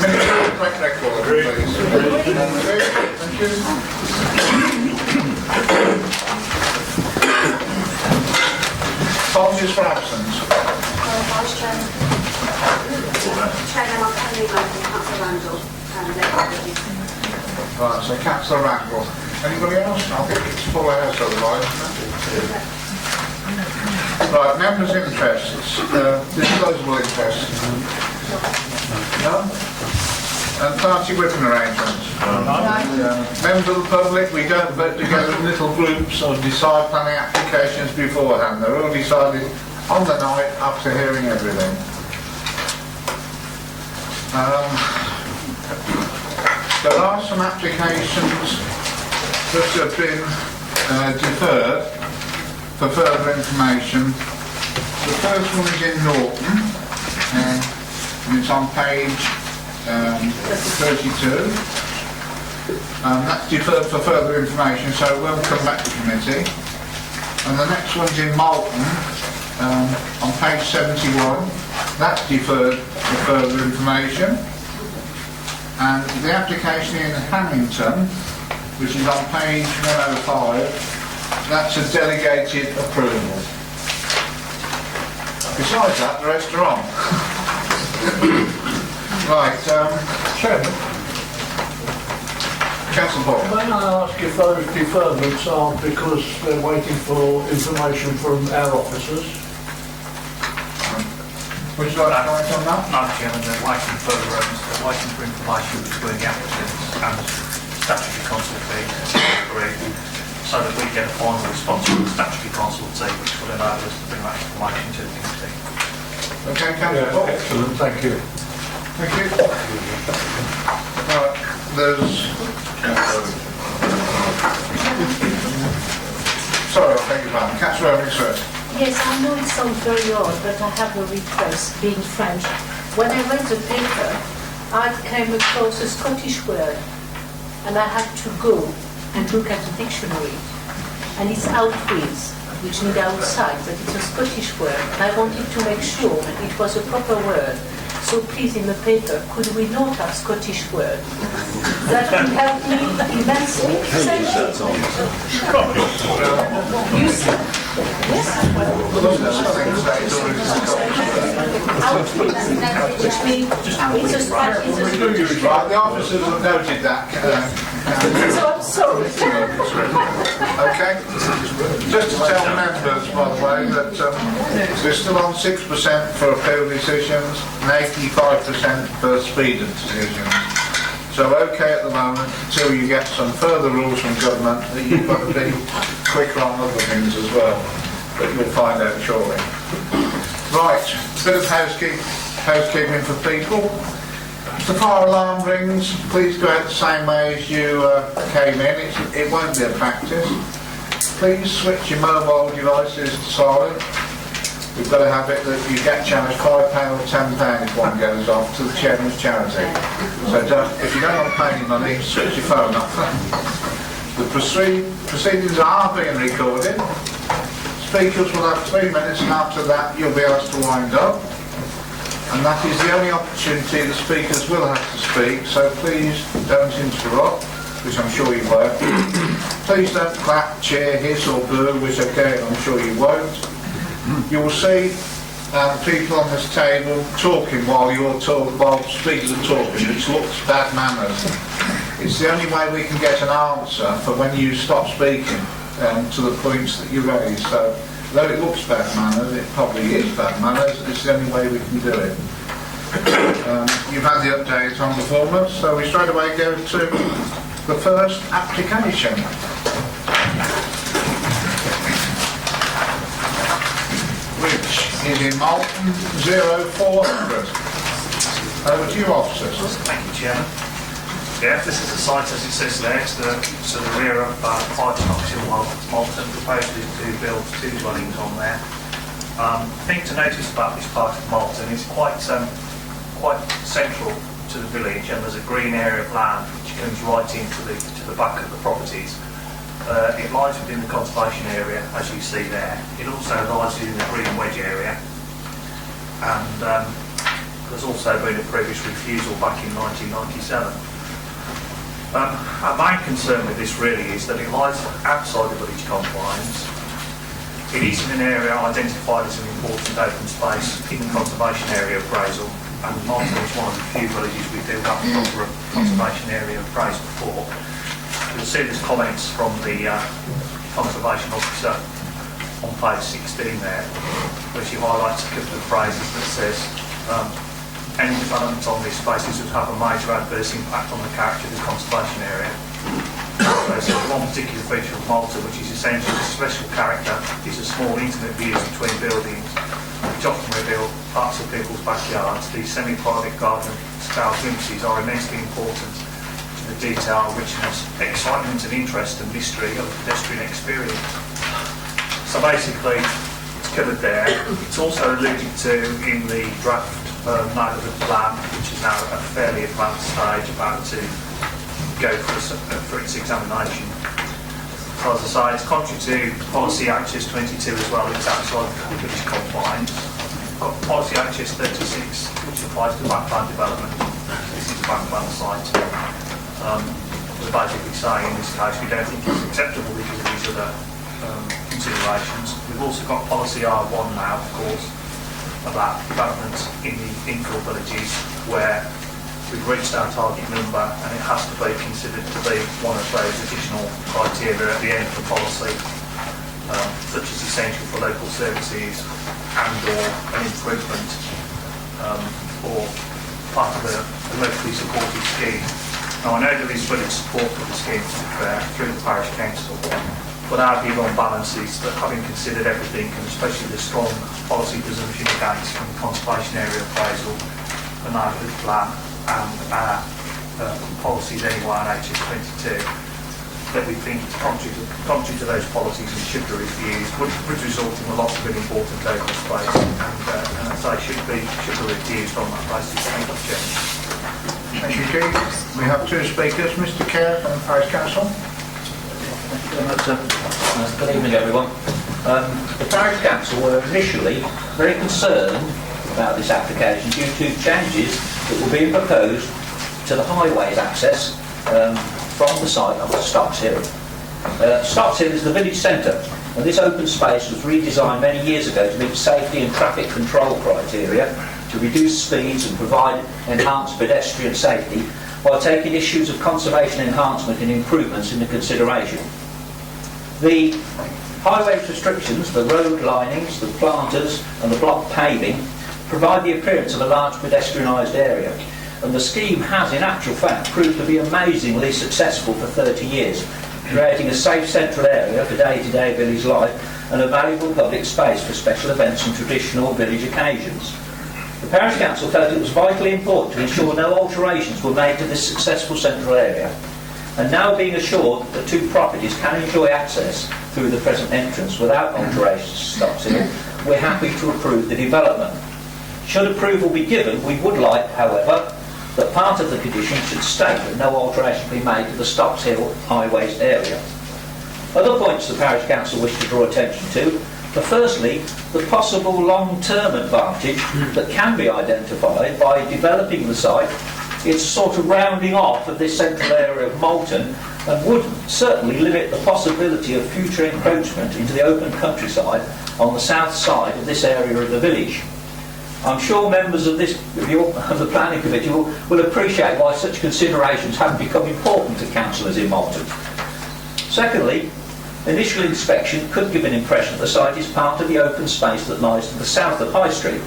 Correct record, please. Thank you. Apologies for absence. Vice Chairman. Chairman, I'm Henry Randall, Councillor Randall, Right, so Councillor Randall. Anybody else? I think it's full house otherwise, isn't it? Right, members' interests. Disposable interests. No? And party whipping arrangements. Members of the public, we don't vote together in little groups or decide planning applications beforehand. They're all decided on the night after hearing everything. There are some applications that have been deferred for further information. The first one is in Norton, and it's on page 32. That's deferred for further information, so it will come back to committee. And the next one's in Malton, on page 71. That's deferred for further information. And the application in Hannington, which is on page 105, that's a delegated approval. Besides that, the rest are on. Right, Chairman. Councillor Paul. May I ask if those deferments are because they're waiting for information from our officers? Would you like to comment on that? No, Chairman, they're waiting for information between the applicants and statutory consultee, so that we get a final response from the statutory consultee, which will enable us to bring that information to the committee. Okay, Councillor Paul. Excellent, thank you. Thank you. Right, there's... Sorry, I'll take your pardon. Councillor Evans first. Yes, I know it sounds very odd, but I have a request, being French. When I read the paper, I came across a Scottish word, and I had to go and look at the dictionary. And it's outways, which means outside, but it's a Scottish word. And I wanted to make sure it was a proper word. So please, in the paper, could we note our Scottish word? That would help me immensely. Thank you. You said, yes? Which means it's a Scottish. Right, the officers have noted that. So I'm sorry. Okay. Just to tell members, by the way, that we're still on 6% for appeal decisions and 85% for speeded decisions. So okay at the moment until you get some further rules from government that you've got to be quicker on other things as well. But you'll find out shortly. Right, bit of housekeeping for people. If the fire alarm rings, please go out the same way as you came in. It won't be a practice. Please switch your mobile devices to silent. We've got to have it that you get charged £5 or £10 if one goes off to the chairman's charity. So if you don't want to pay any money, switch your phone off. The proceedings are being recorded. Speakers will have 3 minutes, and after that you'll be asked to wind up. And that is the only opportunity the speakers will have to speak, so please don't interrupt, which I'm sure you won't. Please don't clap, cheer, hiss or boo, which okay, I'm sure you won't. You will see people on this table talking while speakers are talking, which looks bad manners. It's the only way we can get an answer for when you stop speaking to the points that you raise. So, though it looks bad manners, it probably is bad manners. It's the only way we can do it. You've had the update on performance, so we straight away go to the first application. Which is in Malton 0400. Over to you, officers. Thank you, Chairman. Yeah, this is the site as it says there. It's the rear of 5 Stockton Malton. Proposed to build 2 dwellings on there. The thing to notice about this part of Malton is quite central to the village, and there's a green area of land which comes right into the back of the properties. It lies within the conservation area, as you see there. It also lies within the green wedge area, and There's also been a previous refusal back in 1997. Our main concern with this really is that it lies outside the village confines. It is in an area identified as an important open space in the conservation area appraisal, and Malton is one of the few villages we do have a proper conservation area appraisal for. You'll see there's comments from the conservation officer on page 16 there, where she highlights a couple of phrases that says any development on these spaces would have a major adverse impact on the character of the conservation area. So one particular feature of Malta, which is essentially a special character, is a small intimate views between buildings, which often reveal parts of people's backyards. These semi-private garden style glimpses are immensely important to the detail, richness, excitement and interest and mystery of the pedestrian experience. So basically, it's covered there. It's also alluded to in the draft note of the plan, which is now at a fairly advanced stage, about to go for its examination. So as I say, it's contrary to Policy HS 22 as well, it's outside the village confines. Got Policy HS 36, which applies to backland development. This is a backland site. We're basically saying in this case we don't think it's acceptable because of these other considerations. We've also got Policy R1 now, of course, about development in the infill villages where we've reached our target number and it has to be considered to be one of those additional criteria at the end of the policy, such as essential for local services and or an improvement or part of a locally supported scheme. Now I know there is village support for the scheme through the parish council, but our view on balance is that having considered everything, and especially the strong policy presumption against from the conservation area appraisal, the note of the plan and our policies anyway on HS 22, that we think it's contrary to those policies and should be reviewed, would result in a loss of an important local space, and as I should be reviewed on that basis. Thank you, Chairman. Thank you, Chief. We have two speakers, Mr. Kerr from the Parish Council. Good evening, everyone. The Parish Council were initially very concerned about this application due to changes that were being proposed to the highways access from the site of Stocks Hill. Stocks Hill is the village centre, and this open space was redesigned many years ago to meet safety and traffic control criteria, to reduce speeds and provide enhanced pedestrian safety, while taking issues of conservation enhancement and improvements into consideration. The highway restrictions, the road linings, the planters and the block paving provide the appearance of a large pedestrianised area, and the scheme has in actual fact proved to be amazingly successful for 30 years, creating a safe central area for day-to-day village life and a valuable public space for special events and traditional village occasions. The Parish Council felt it was vitally important to ensure no alterations were made to this successful central area, and now being assured that the two properties can enjoy access through the present entrance without alterations to Stocks Hill, we're happy to approve the development. Should approval be given, we would like, however, that part of the condition should state that no alteration be made to the Stocks Hill highways area. Other points the Parish Council wish to draw attention to are firstly the possible long-term advantage that can be identified by developing the site. It's a sort of rounding off of this central area of Malton and would certainly limit the possibility of future encroachment into the open countryside on the south side of this area of the village. I'm sure members of the planning committee will appreciate why such considerations have become important to councillors in Malton. Secondly, initial inspection could give an impression that the site is part of the open space that lies to the south of High Street,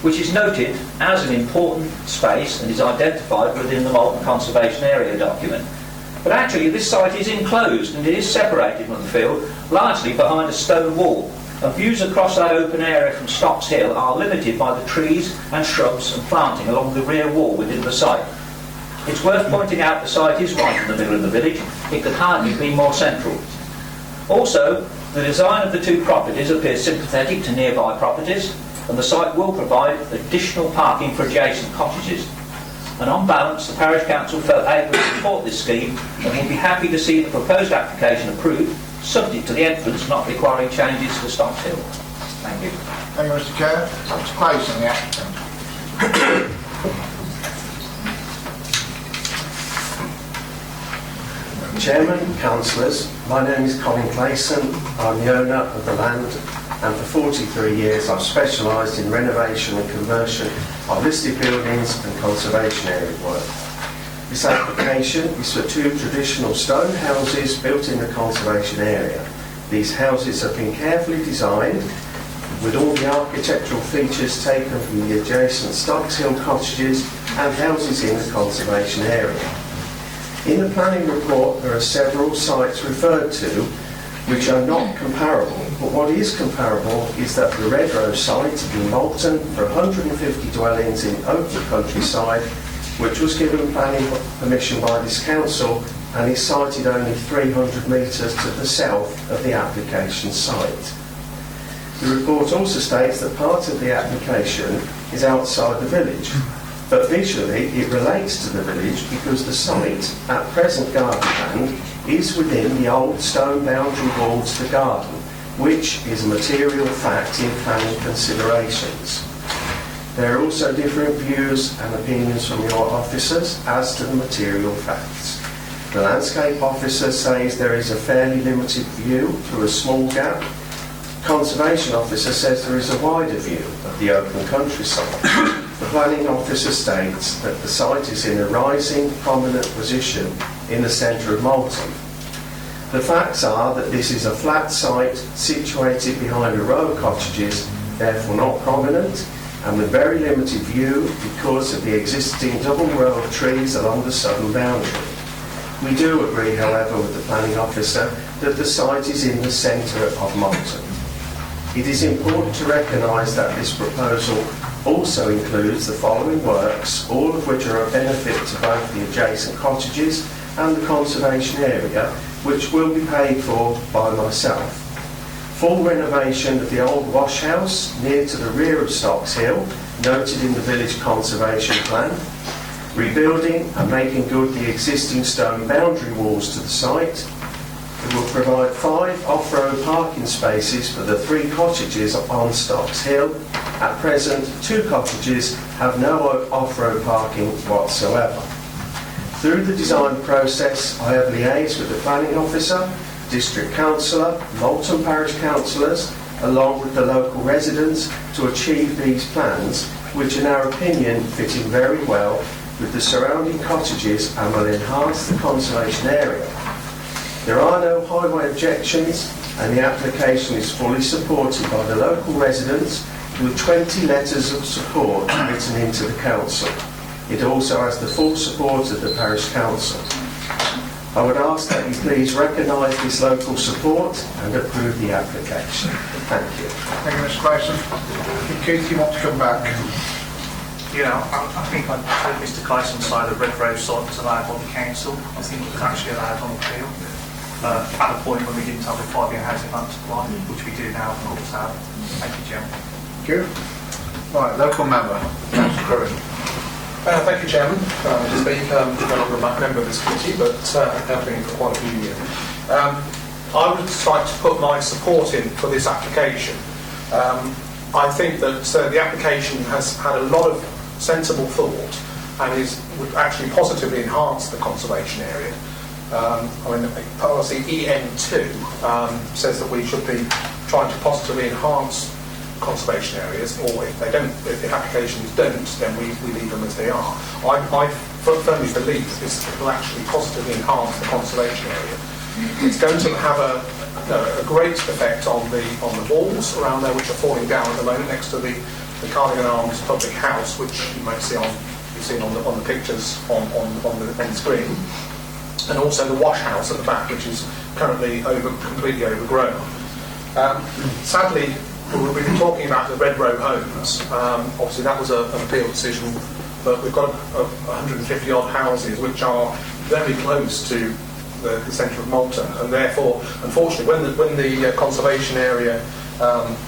which is noted as an important space and is identified within the Malton Conservation Area document. But actually this site is enclosed and it is separated from the field largely behind a stone wall, and views across that open area from Stocks Hill are limited by the trees and shrubs and planting along the rear wall within the site. It's worth pointing out the site is right in the middle of the village. It could hardly be more central. Also, the design of the two properties appears sympathetic to nearby properties, and the site will provide additional parking for adjacent cottages. And on balance, the Parish Council felt able to support this scheme and will be happy to see the proposed application approved, subject to the entrance not requiring changes to Stocks Hill. Thank you. Thank you, Mr. Kerr. Mr. Clayson, the applicant. Chairman, councillors, my name is Colin Clayson. I'm the owner of the land, and for 43 years I've specialised in renovation and conversion of listed buildings and conservation area work. This application is for 2 traditional stone houses built in the conservation area. These houses have been carefully designed with all the architectural features taken from the adjacent Stocks Hill cottages and houses in the conservation area. In the planning report there are several sites referred to which are not comparable, but what is comparable is that the Red Rose site in Malton for 150 dwellings in open countryside, which was given planning permission by this council and is sited only 300 metres to the south of the application site. The report also states that part of the application is outside the village, but visually it relates to the village because the site, at present garden land, is within the old stone boundary wall to the garden, which is a material fact in planning considerations. There are also different views and opinions from your officers as to the material facts. The landscape officer says there is a fairly limited view through a small gap. Conservation officer says there is a wider view of the open countryside. The planning officer states that the site is in a rising, prominent position in the centre of Malton. The facts are that this is a flat site situated behind a row of cottages, therefore not prominent, and with very limited view because of the existing double row of trees along the southern boundary. We do agree, however, with the planning officer that the site is in the centre of Malton. It is important to recognise that this proposal also includes the following works, all of which are a benefit to both the adjacent cottages and the conservation area, which will be paid for by myself. Full renovation of the old wash house near to the rear of Stocks Hill, noted in the village conservation plan. Rebuilding and making good the existing stone boundary walls to the site. It will provide 5 off-road parking spaces for the 3 cottages on Stocks Hill. At present, 2 cottages have no off-road parking whatsoever. Through the design process, I have liaised with the planning officer, district councillor, Malton parish councillors, along with the local residents to achieve these plans, which in our opinion fit in very well with the surrounding cottages and will enhance the conservation area. There are no highway objections and the application is fully supported by the local residents with 20 letters of support written into the council. It also has the full support of the parish council. I would ask that you please recognise this local support and approve the application. Thank you. Thank you, Mr. Clayson. Keith, you want to come back? I think I heard Mr. Clayson say the Red Rose site was allowed by the council. I think it was actually allowed on appeal. At a point when we didn't have a 5-year housing plan supply, which we do now, of course, have. Thank you, Chairman. Thank you. Right, local member, Councillor Curran. Thank you, Chairman. To speak, no longer a member of this committee, but have been for quite a few years. I would like to put my support in for this application. I think that the application has had a lot of sensible thought and would actually positively enhance the conservation area. Policy EN2 says that we should be trying to positively enhance conservation areas, or if the applications don't, then we leave them as they are. I firmly believe this will actually positively enhance the conservation area. It's going to have a great effect on the walls around there, which are falling down at the moment next to the Cardigan Arms public house, which you might see you've seen on the pictures on the screen, and also the wash house at the back, which is currently completely overgrown. Sadly, we've been talking about the Red Row homes. Obviously, that was an appeal decision, but we've got 150 odd houses which are very close to the centre of Malton, and therefore, unfortunately, when the conservation area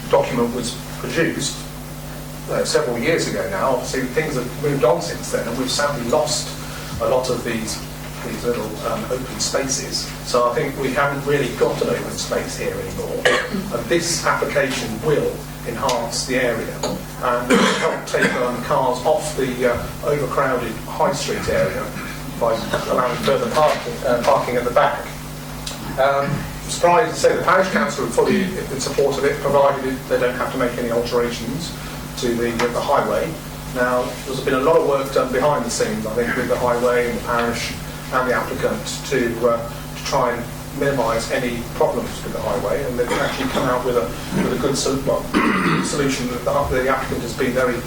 document was produced several years ago now, obviously things have moved on since then, and we've sadly lost a lot of these little open spaces. So I think we haven't really got an open space here anymore, and this application will enhance the area and help take cars off the overcrowded High Street area by allowing further parking at the back. Surprised to say the parish council are fully in support of it, provided they don't have to make any alterations to the highway. Now, there's been a lot of work done behind the scenes, I think, with the highway and the parish and the applicant to try and minimise any problems with the highway, and they've actually come out with a good solution that the applicant has been very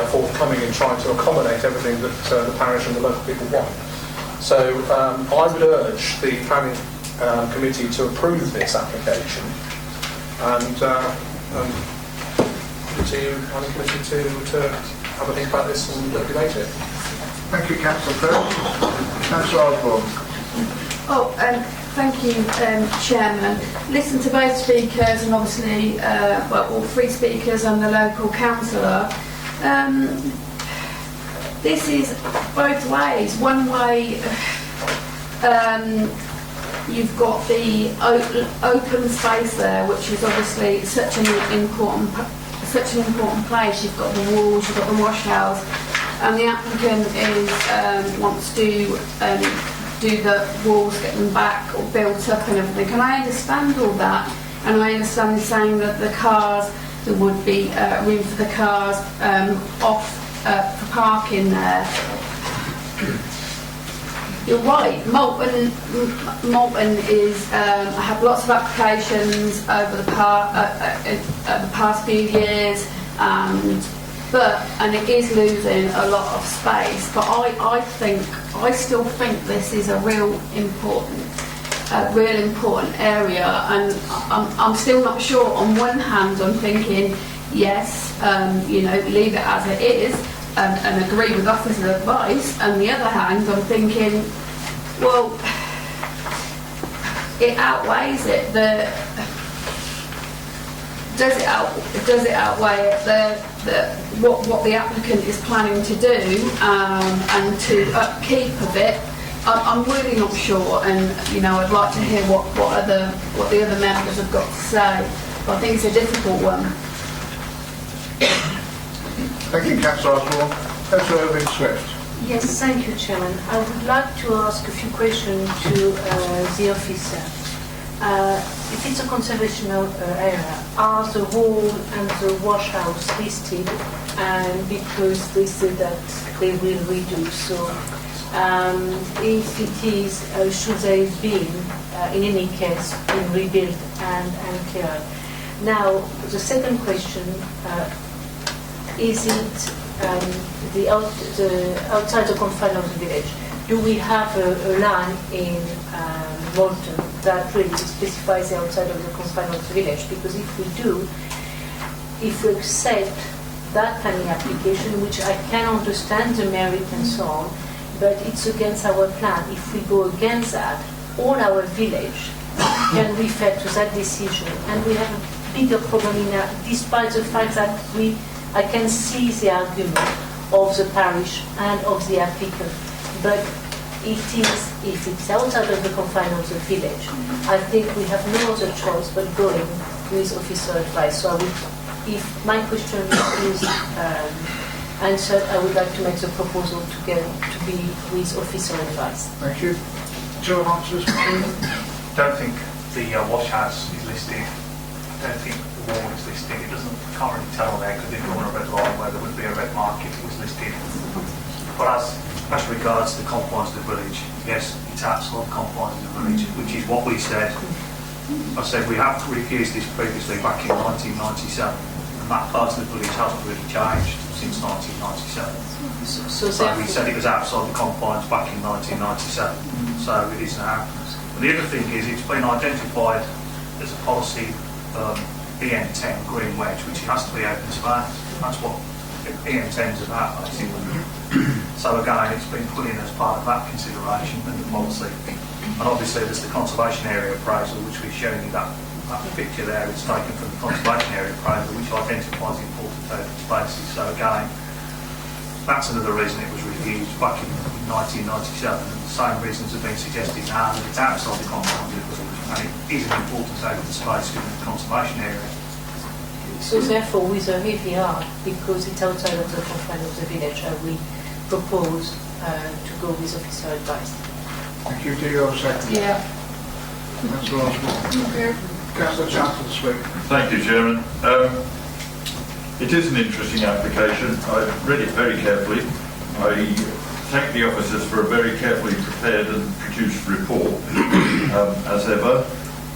forthcoming in trying to accommodate everything that the parish and the local people want. So I would urge the planning committee to approve this application and to have a think about this and debate it. Thank you, Councillor Firth. Councillor Osborne. Thank you, Chairman. Listen to both speakers and obviously, all three speakers and the local councillor. This is both ways. One way, you've got the open space there, which is obviously such an important place. You've got the walls, you've got the wash house, and the applicant wants to do the walls, get them back or built up and everything. And I understand all that, and I understand saying that there would be room for the cars off for parking there. You're right, Malton is, I have lots of applications over the past few years, and it is losing a lot of space, but I still think this is a real important area, and I'm still not sure. On one hand, I'm thinking, yes, leave it as it is, and agree with officer's advice, and the other hand, I'm thinking, well, it outweighs it. Does it outweigh what the applicant is planning to do and to upkeep of it? I'm really not sure, and I'd like to hear what the other members have got to say. But I think it's a difficult one. Thank you, Councillor Osborne. Councillor Irving Swift. Yes, thank you, Chairman. I would like to ask a few questions to the officer. If it's a conservation area, are the wall and the wash house listed? And because they said that they will redo, so if it is, should they have been, in any case, been rebuilt and cleared? Now, the second question, is it the outside the confine of the village? Do we have a line in Malton that really specifies the outside of the confine of the village? Because if we do, if we accept that planning application, which I can understand the merit and so on, but it's against our plan. If we go against that, all our village can refer to that decision, and we have a bigger problem in that, despite the fact that I can see the argument of the parish and of the applicant, but if it's outside of the confine of the village, I think we have no other choice but going with officer advice. So if my question is answered, I would like to make the proposal to be with officer advice. Thank you. Joe answers. Don't think the wash house is listed. Don't think the wall is listed. It doesn't, can't really tell there because they've drawn a red line where there would be a red mark if it was listed. But as regards the confines of the village, yes, it's outside the confines of the village, which is what we said. I said we have refused this previously back in 1997, and that part of the village hasn't really changed since 1997. So we said it was outside the confines back in 1997, so it is now. And the other thing is it's been identified as a policy EN10 green wedge, which has to be open space. That's what EN10 is about, basically. So again, it's been put in as part of that consideration and the policy. And obviously there's the conservation area appraisal, which we've shown you that picture there. It's taken from the conservation area appraisal, which identifies important open spaces. So again, that's another reason it was reviewed back in 1997. And the same reasons have been suggested now that it's outside the confines of the village, and it is an important open space within the conservation area. So therefore, with a heavy heart, because it's outside of the confines of the village, I will propose to go with officer advice. Thank you. Do you have a second? Yeah. Councillor Osborne. Councillor Chatterton. Thank you, Chairman. It is an interesting application. I've read it very carefully. I thank the officers for a very carefully prepared and produced report. As ever,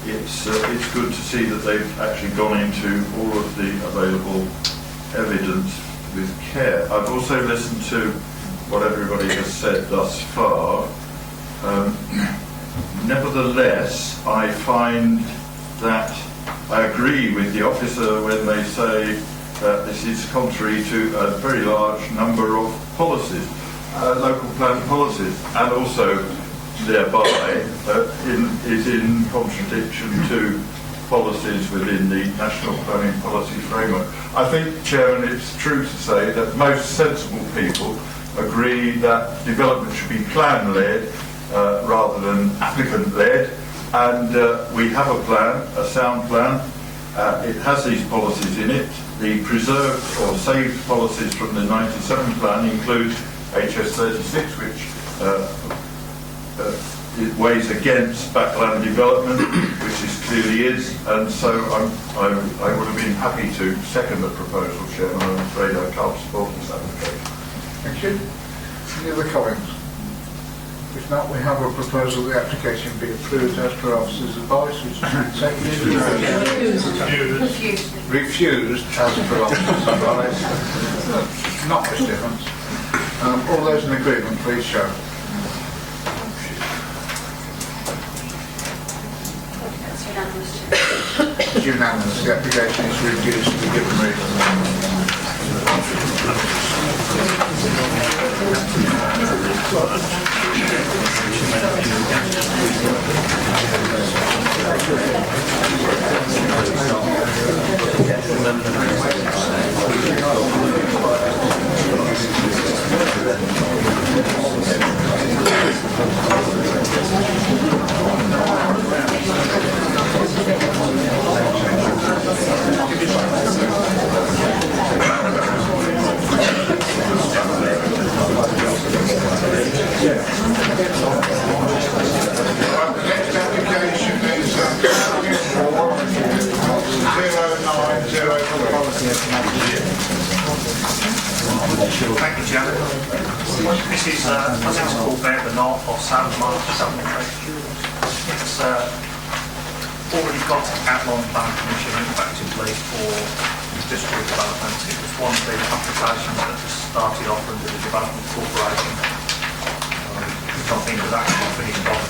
it's good to see that they've actually gone into all of the available evidence with care. I've also listened to what everybody has said thus far. Nevertheless, I find that I agree with the officer when they say that this is contrary to a very large number of policies, local plan policies, and also thereby is in contradiction to policies within the National Planning Policy Framework. I think, Chairman, it's true to say that most sensible people agree that development should be plan-led rather than applicant-led, and we have a plan, a sound plan. It has these policies in it. The preserved or saved policies from the 97 plan include HS36, which it weighs against backland development, which this clearly is, and so I would have been happy to second the proposal, Chairman. I'm afraid I can't support this application. Thank you. Any other comments? If not, we have a proposal that the application be approved as per officer's advice, which has been seconded. Refused as per officer's advice. Not much difference. All those in agreement, please show. It's unanimous. The application is reduced to the given reason. Thank you, Chairman. This is a project called the North of Daventry. It's already got an outline plan commission effectively for industrial development. It was one of the applications that was started off under the Development Corporation, which I think was actually finished off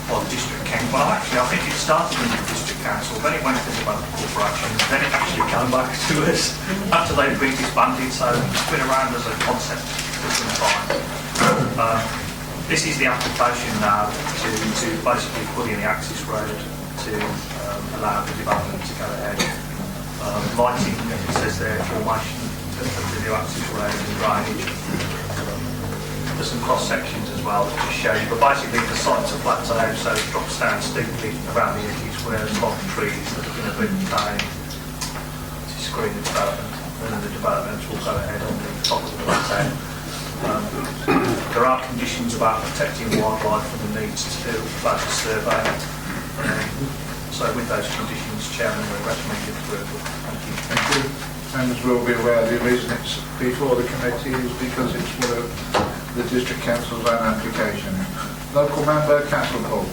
by the District Council. Well, actually, I think it started in the District Council, then it went to the Development Corporation, then it actually came back to us after they'd been disbanded, so it's been around as a concept for some time. This is the application now to basically put in the access road to allow the development to go ahead. Lighting, it says there, formation of the new access road and drainage. There's some cross sections as well that just show you, but basically the site's a plateau, so it drops down steeply around the edges where there's a lot of trees that are going to bring down to screen the development, and then the developments will go ahead on the top of the plateau. There are conditions about protecting wildlife and the needs to do about the survey. So with those conditions, Chairman, we're recommending approval. Thank you. Thank you. Members will be aware the reason it's before the committee is because it's for the District Council's own application. Local member, Councillor Paul.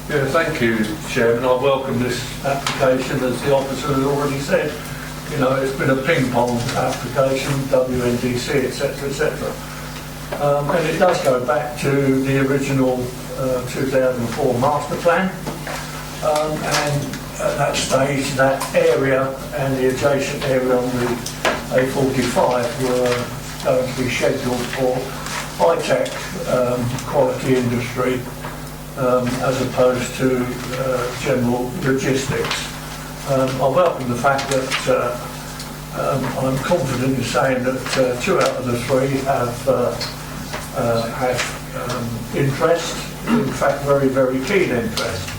Yeah, thank you, Chairman. I welcome this application, as the officer has already said. You know, it's been a ping-pong application, WNDC, etc., etc. And it does go back to the original 2004 master plan. And at that stage, that area and the adjacent area on the A45 were going to be scheduled for high-tech quality industry as opposed to general logistics. I welcome the fact that I'm confident in saying that 2 out of the 3 have interest, in fact very, very keen interest.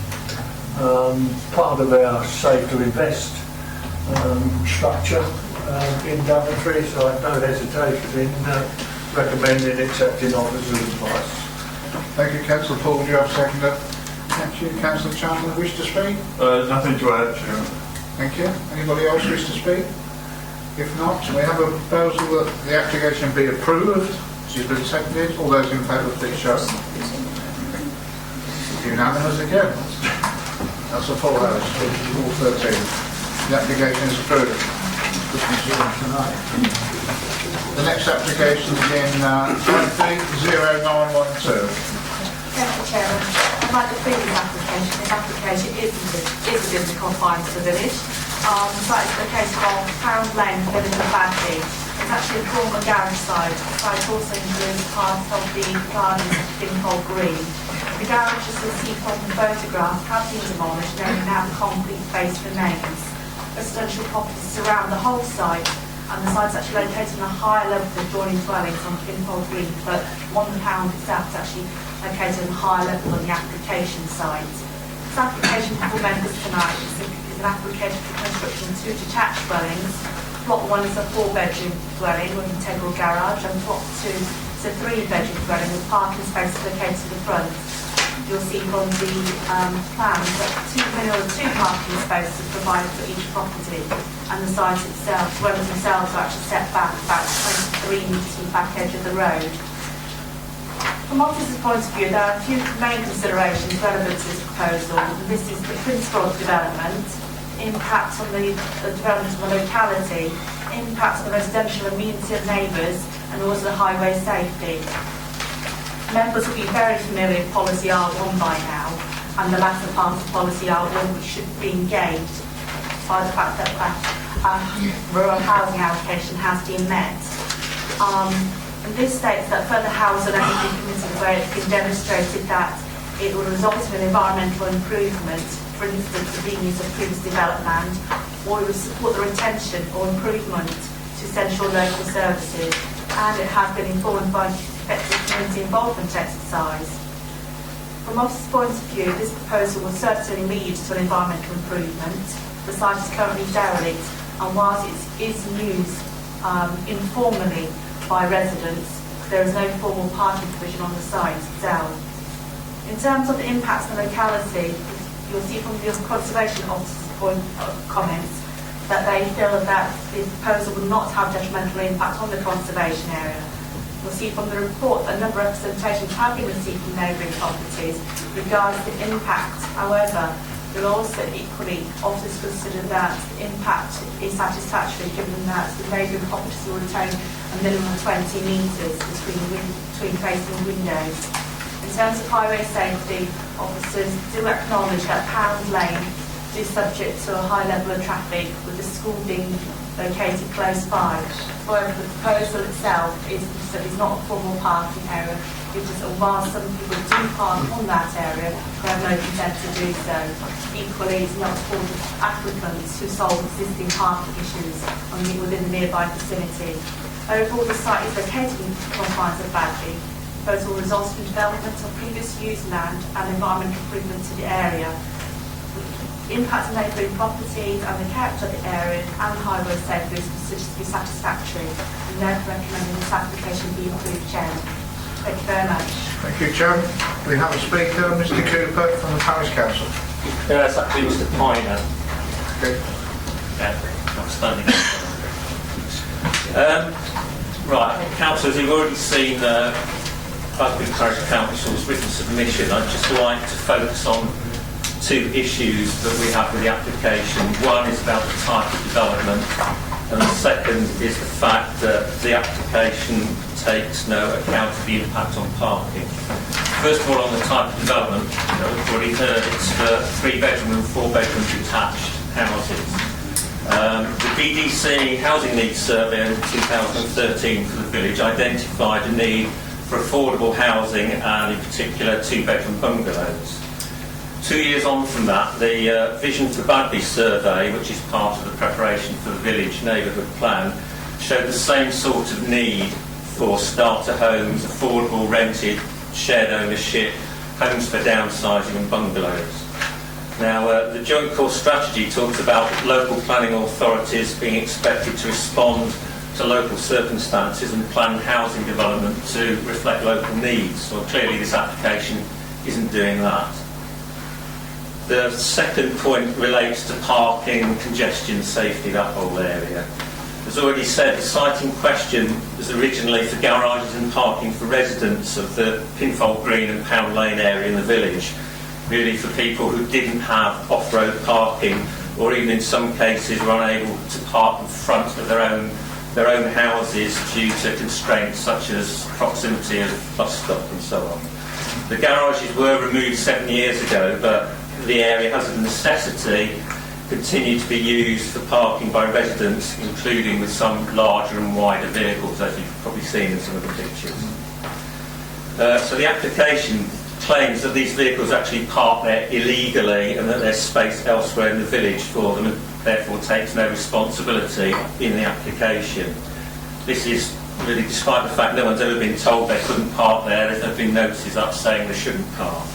Part of our Save to Invest structure in Daventry, so I have no hesitation in recommending accepting officer's advice. Thank you, Councillor Paul. Do you have a seconder? Thank you. Councillor Chandler, wish to speak? Nothing to add, Chairman. Thank you. Anybody else wish to speak? If not, we have a proposal that the application be approved. She's been seconded. All those in favour, please show. Unanimous again. That's a full house, all 13. The application is approved. The next application is in 200912. Thank you, Chairman. Like the previous application, this application is within the confines of the village. The site is located on Pound Lane, village of Badby. It's actually a former garage site. The site also includes part of the garden in Hall Green. The garage, as you'll see from the photograph, have been demolished and only now the concrete face remains. Residential properties surround the whole site, and the site's actually located on a higher level than adjoining dwellings on Kinfold Green, but on the pound itself is actually located on a higher level than the application site. This application for members tonight is an application for construction of 2 detached dwellings. Plot 1 is a 4-bedroom dwelling with integral garage, and plot 2 is a 3-bedroom dwelling with parking spaces located to the front. You'll see from the plan that 2 parking spaces are provided for each property, and the site itself, dwellings themselves are actually set back about 23 metres from the back edge of the road. From officers' point of view, there are a few main considerations relevant to this proposal. This is the principle of development, impact on the development of the locality, impact on the residential amenity of neighbours, and also highway safety. Members will be very familiar with policy R1 by now, and the latter part of policy R1, which should be engaged by the fact that rural housing allocation has been met. And this states that further housing will only be committed where it's been demonstrated that it will result in an environmental improvement, for instance, the reuse of previous developed land, or it will support the retention or improvement to essential local services, and it has been informed by effective community involvement exercise. From officers' point of view, this proposal will certainly lead to an environmental improvement. The site is currently derelict, and whilst it is used informally by residents, there is no formal parking provision on the site itself. In terms of the impacts on the locality, you'll see from the conservation officer's comments that they feel that the proposal will not have detrimental impact on the conservation area. You'll see from the report that a number of representations have been received from neighbouring properties regarding the impact. However, you'll also equally officers consider that the impact is satisfactory given that the neighbouring properties will retain a minimum of 20 metres between facing windows. In terms of highway safety, officers do acknowledge that Pound Lane is subject to a high level of traffic, with the school being located close by. However, the proposal itself is not a formal parking area, because while some people do park on that area, they have no consent to do so. Equally, it's not for applicants who solve existing parking issues within the nearby vicinity. Overall, the site is located in the confines of Badby. The proposal results from development of previous used land and environmental improvement to the area. The impact on neighbouring properties and the character of the area and highway safety is considered to be satisfactory, and therefore recommending this application be approved, Chairman. Thank you very much. Thank you, Chairman. We have a speaker, Mr. Cooper from the Parish Council. Yeah, that's actually Mr. Piner. Okay. Yeah, not standing. Right, councillors, you've already seen Badby Parish Council's written submission. I'd just like to focus on 2 issues that we have with the application. One is about the type of development, and the second is the fact that the application takes no account of the impact on parking. First of all, on the type of development, we've already heard it's for 3-bedroom and 4-bedroom detached houses. The BDC Housing Needs Survey in 2013 for the village identified a need for affordable housing and in particular 2-bedroom bungalows. 2 years on from that, the Vision for Badby survey, which is part of the preparation for the village neighbourhood plan, showed the same sort of need for starter homes, affordable rented, shared ownership, homes for downsizing and bungalows. Now, the Joint Core Strategy talks about local planning authorities being expected to respond to local circumstances and plan housing development to reflect local needs. Well, clearly this application isn't doing that. The second point relates to parking, congestion, safety, that whole area. As already said, the site in question was originally for garages and parking for residents of the Pinfold Green and Pound Lane area in the village, really for people who didn't have off-road parking, or even in some cases were unable to park in front of their own houses due to constraints such as proximity of bus stop and so on. The garages were removed 7 years ago, but the area has a necessity continue to be used for parking by residents, including with some larger and wider vehicles, as you've probably seen in some of the pictures. So the application claims that these vehicles actually park there illegally and that there's space elsewhere in the village for them, and therefore takes no responsibility in the application. This is really despite the fact no one's ever been told they couldn't park there. There's never been notices up saying they shouldn't park.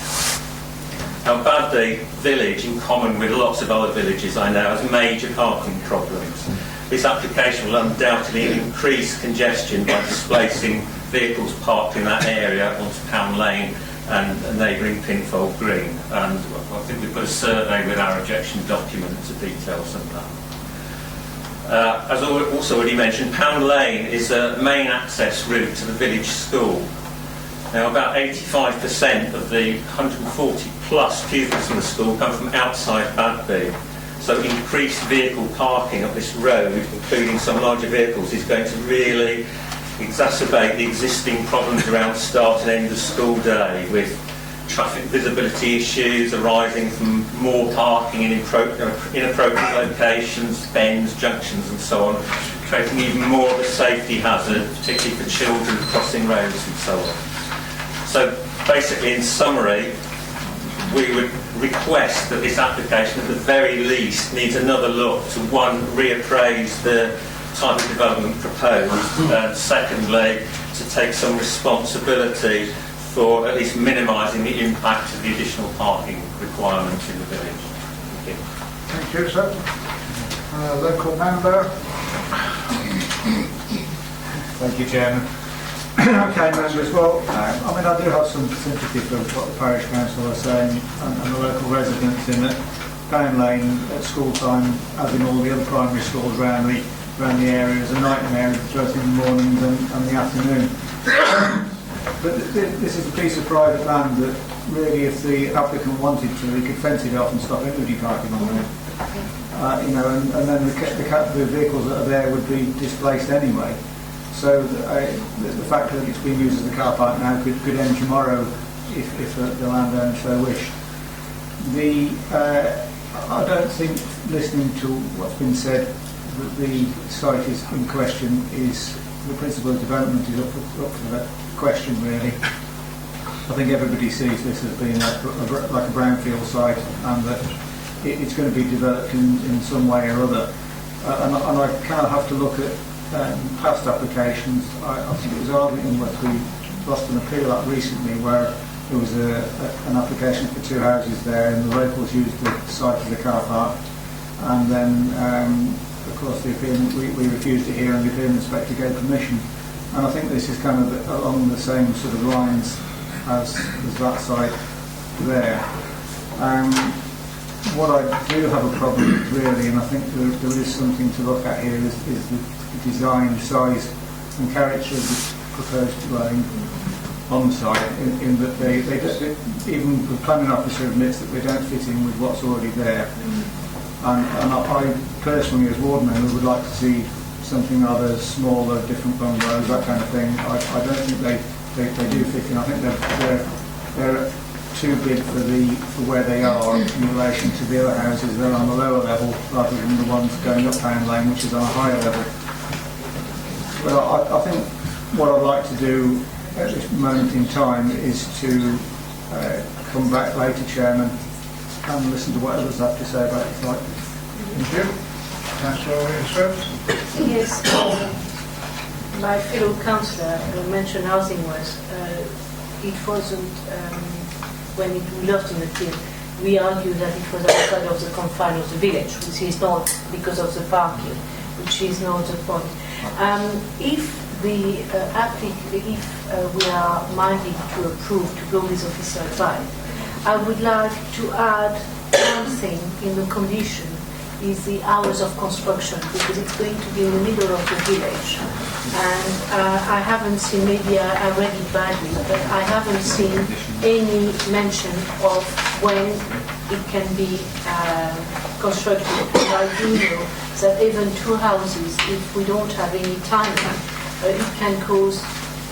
Now, Badby village, in common with lots of other villages I know, has major parking problems. This application will undoubtedly increase congestion by displacing vehicles parked in that area onto Pound Lane and neighbouring Pinfold Green. And I think we've got a survey with our objection document to detail some of that. As also already mentioned, Pound Lane is a main access route to the village school. Now, about 85% of the 140 plus pupils in the school come from outside Badby. So increased vehicle parking up this road, including some larger vehicles, is going to really exacerbate the existing problems around start and end of school day, with traffic visibility issues arising from more parking in inappropriate locations, bends, junctions and so on, creating even more of a safety hazard, particularly for children crossing roads and so on. So basically, in summary, we would request that this application at the very least needs another look to, one, reappraise the type of development proposed, and secondly, to take some responsibility for at least minimising the impact of the additional parking requirements in the village. Thank you. Thank you, sir. Local member. Thank you, Chairman. Okay, members. Well, I mean, I do have some sympathy for what the parish council are saying and the local residents in that Pound Lane at school time, as in all the other primary schools around the area, is a nightmare both in the mornings and the afternoon. But this is a piece of private land that really, if the applicant wanted to, he could fence it off and stop anybody parking on it. You know, and then the vehicles that are there would be displaced anyway. So the fact that it's being used as a car park now could end tomorrow if the landowner so wished. I don't think, listening to what's been said, that the site is in question is the principle of development is up for that question really. I think everybody sees this as being like a brownfield site, and that it's going to be developed in some way or other. And I kind of have to look at past applications. I think it was Arlington that we lost an appeal at recently, where there was an application for two houses there, and the locals used the site as a car park, and then of course the appeal, we refused to hear, and the appeal inspector gave permission. And I think this is kind of along the same sort of lines as that site there. What I do have a problem with really, and I think there is something to look at here, is the design, size and character of the proposed dwelling on site, in that they even the planning officer admits that they don't fit in with what's already there. And I personally, as ward member, would like to see something other smaller, different bungalows, that kind of thing. I don't think they do fit in. I think they're too big for where they are in relation to the other houses. They're on a lower level rather than the ones going up Pound Lane, which is on a higher level. But I think what I'd like to do at this moment in time is to come back later, Chairman, and listen to what others have to say about the site. Thank you. Councillor Williams. Yes, my fellow councillor mentioned housing was, it wasn't when it lost an appeal. we argued that it was outside of the confine of the village, which is not because of the parking, which is not the point. If we are minded to approve to go with officer advice, I would like to add one thing in the condition is the hours of construction, because it's going to be in the middle of the village. And I haven't seen, maybe I read it badly, but I haven't seen any mention of when it can be constructed. And I do know that even two houses, if we don't have any timing, it can cause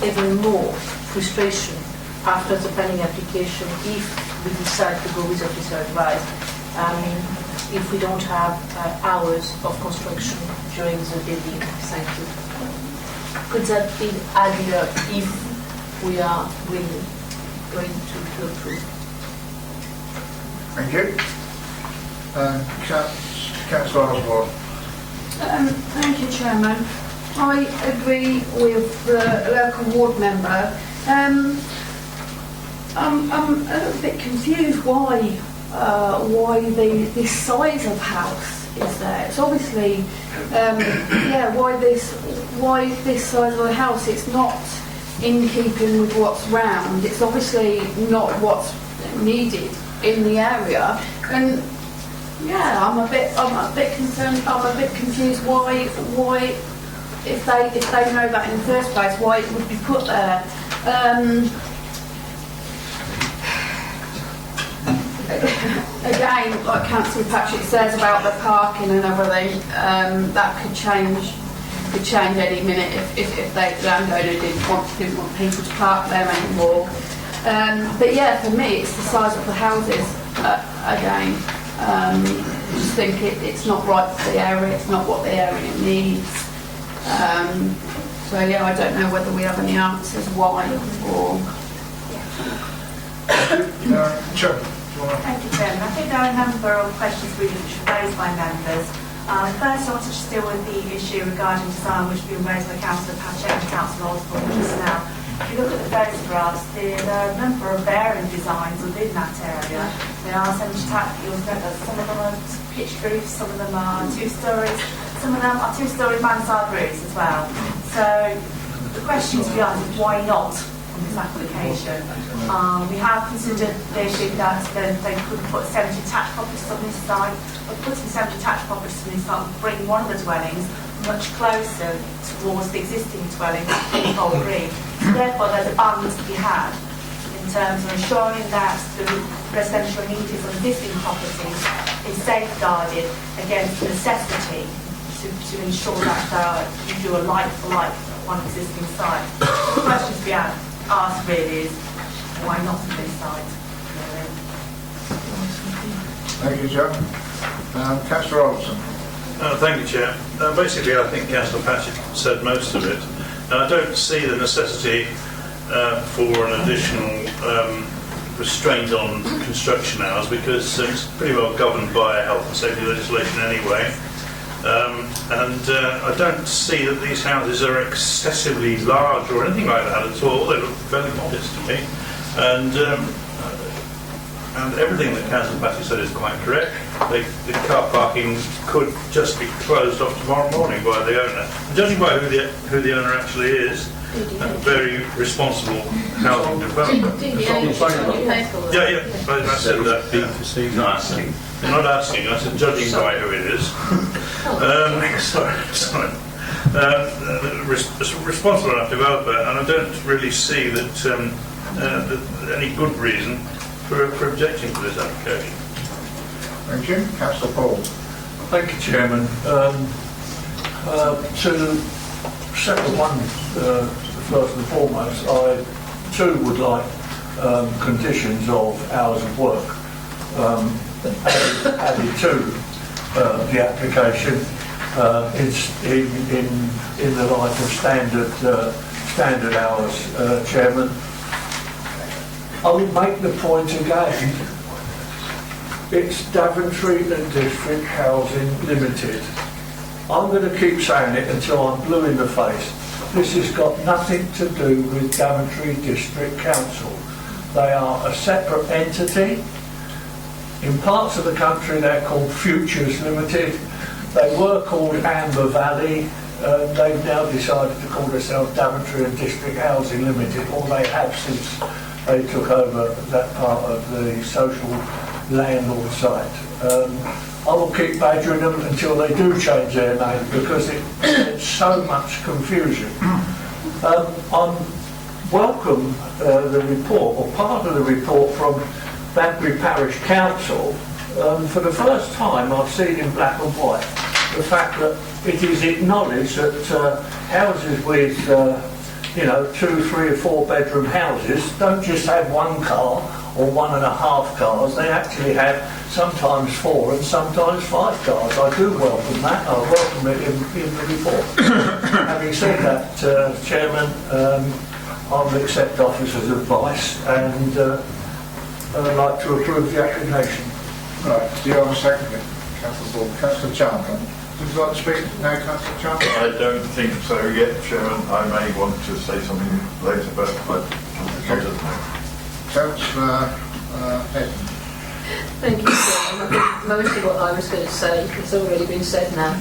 even more frustration after the planning application if we decide to go with officer advice. If we don't have hours of construction during the building. Thank you. Could that be added up if we are really going to approve? Thank you. Councillor Osborne. Thank you, Chairman. I agree with the local ward member. I'm a little bit confused why this size of house is there. It's obviously, why this size of the house? It's not in keeping with what's round. It's obviously not what's needed in the area. And yeah, I'm a bit concerned. I'm a bit confused why if they know that in the first place, why it would be put there. Again, like Councillor Patrick says about the parking and everything, that could change any minute if the landowner didn't want people to park there anymore. But yeah, for me, it's the size of the houses. Again, just think it's not right for the area. It's not what the area needs. So yeah, I don't know whether we have any answers why or. Sure. Thank you, Chairman. I think there are a number of questions really which were raised by members. First, I wanted to deal with the issue regarding design, which has been raised by Councillor Patrick and Councillor Osborne just now. If you look at the photographs, there are a number of varying designs within that area. There are some of them are pitched roofs, some of them are 2 stories, some of them are 2-story mansard roofs as well. So the question to be asked is why not? This application. We have considered the issue that they could put 70 detached properties on this site, but putting 70 detached properties on this site would bring one of the dwellings much closer towards the existing dwelling in Old Green. So therefore, there's a balance to be had in terms of ensuring that the residential needs of existing properties is safeguarded against the necessity to ensure that you do a like-for-like on existing site. The question to be asked really is why not on this site? Thank you, Joe. Councillor Robertson. Thank you, Chair. Basically, I think Councillor Patrick said most of it. I don't see the necessity for an additional restraint on construction hours because it's pretty well governed by health and safety legislation anyway. I don't see that these houses are excessively large or anything like that at all. They look fairly modest to me. And everything that Councillor Patrick said is quite correct. The car parking could just be closed off tomorrow morning by the owner. And judging by who the owner actually is, a very responsible housing developer. Yeah, I said that. He's not asking. I'm not asking, I said judging by who it is. Sorry. Responsible enough developer, and I don't really see that any good reason for objecting to this application. Thank you. Councillor Paul. Thank you, Chairman. To second one, first and foremost, I too would like conditions of hours of work added to the application in the light of standard hours, Chairman. I would make the point again, it's Daventry and District Housing Limited. I'm going to keep saying it until I'm blue in the face. This has got nothing to do with Daventry District Council. They are a separate entity. In parts of the country they're called Futures Limited. They were called Amber Valley. They've now decided to call themselves Daventry and District Housing Limited, or they have since they took over that part of the social landlord site. I will keep badgering them until they do change their name, because it's so much confusion. I welcome the report, or part of the report from Daventry Parish Council. For the first time I've seen in black and white the fact that it is acknowledged that houses with 2, 3 or 4 bedroom houses don't just have one car or 1.5 cars, they actually have sometimes 4 and sometimes 5 cars. I do welcome that, I welcome it in the report. Having said that, Chairman, I will accept officer's advice and I'd like to approve the application. Right, do you want to second it? Councillor Ball. Councillor Chamberlain. Would you like to speak? No, Councillor Chamberlain? I don't think so yet, Chairman. I may want to say something later, but I don't know. Councillor Head. Thank you, Chair. I think most of what I was going to say has already been said now.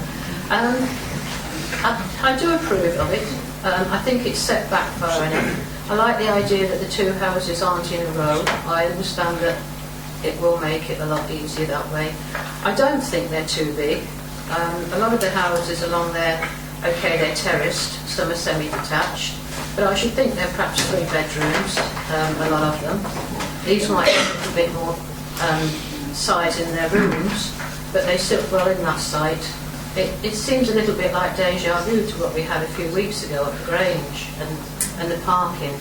I do approve of it. I think it's set back far enough. I like the idea that the 2 houses aren't in a row. I understand that it will make it a lot easier that way. I don't think they're too big. A lot of the houses along there, okay, they're terraced, some are semi-detached, but I should think they're perhaps 3 bedrooms, a lot of them. These might have a little bit more size in their rooms, but they sit well in that site. It seems a little bit like deja vu to what we had a few weeks ago at the Grange and the parking.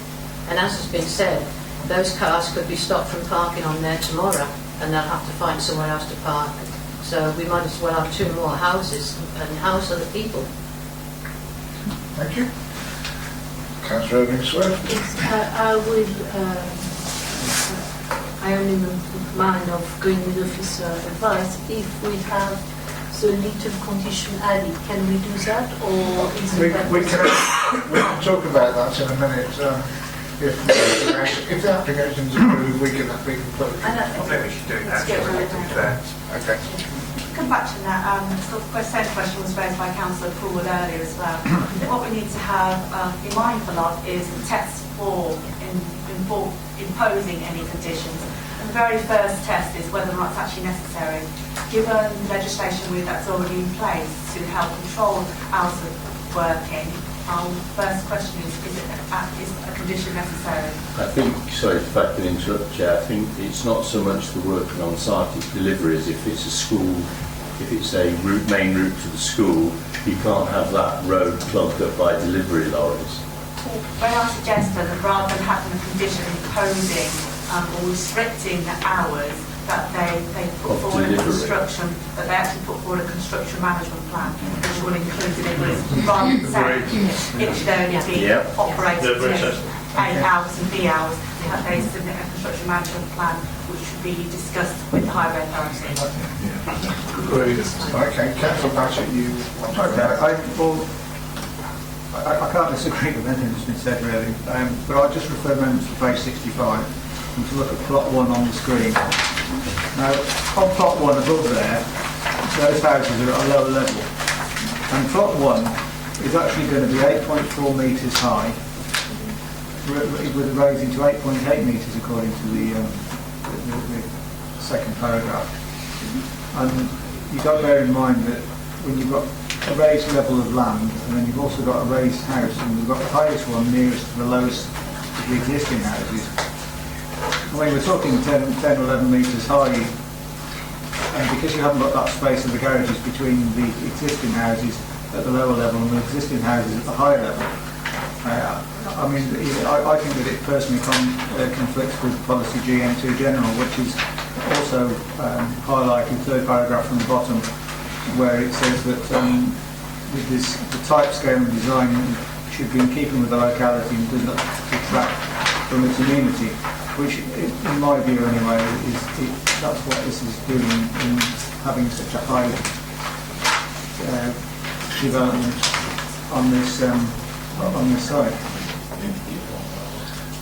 And as has been said, those cars could be stopped from parking on there tomorrow and they'll have to find somewhere else to park. So we might as well have 2 more houses and house other people. Thank you. Councillor Irving-Swift. I am in the mind of going with officer advice. If we have the little condition added, can we do that, or is it We can talk about that in a minute. If the application is approved, we can put it. I think we should do that. Okay. Come back to that. The same question was raised by Councillor Poole earlier as well. What we need to have be mindful of is the test for imposing any conditions. And the very first test is whether or not it's actually necessary. Given the legislation that's already in place to help control hours of working, our first question is a condition necessary? I think, sorry if I can interrupt, Chair, I think it's not so much the working on site, it's deliveries. If it's a school, if it's a main route to the school, you can't have that road clogged up by delivery lorries. When I suggested that rather than having a condition imposing or restricting the hours, that they put forward a construction, that they actually put forward a construction management plan, which will include deliveries, rather than saying it should only be operated to 8 hours and B hours. They submit a construction management plan, which should be discussed with the highway authority. Okay, Councillor Patchett, you want to I can't disagree with anything that's been said really, but I'll just refer members to page 65 and to look at plot 1 on the screen. Now, on plot 1 above there, those houses are at a lower level, and plot 1 is actually going to be 8.4 metres high, with raising to 8.8 metres according to the second paragraph. And you've got to bear in mind that when you've got a raised level of land, and then you've also got a raised house, and you've got the highest one nearest to the lowest of the existing houses. I mean, we're talking 10 or 11 metres high, and because you haven't got that space of the garages between the existing houses at the lower level and the existing houses at the higher level, I mean, I think that it personally conflicts with policy GM2 General, which is also highlighted, third paragraph from the bottom, where it says that the type, scale and design should be in keeping with the locality and does not detract from its amenity, which in my view anyway, that's what this is doing in having such a high development on this site.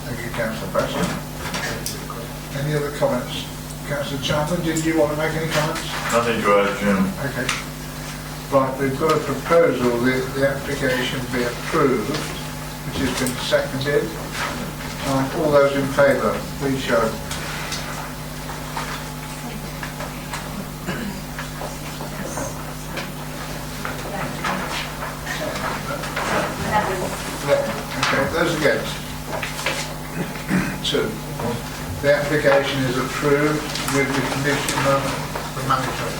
Thank you, Councillor Patchett. Any other comments? Councillor Chapman, did you want to make any comments? Nothing to add, Chairman. Okay. Right, we've got a proposal that the application be approved, which has been seconded. All those in favour, please show. Okay, those against? 2. The application is approved with the condition of the management.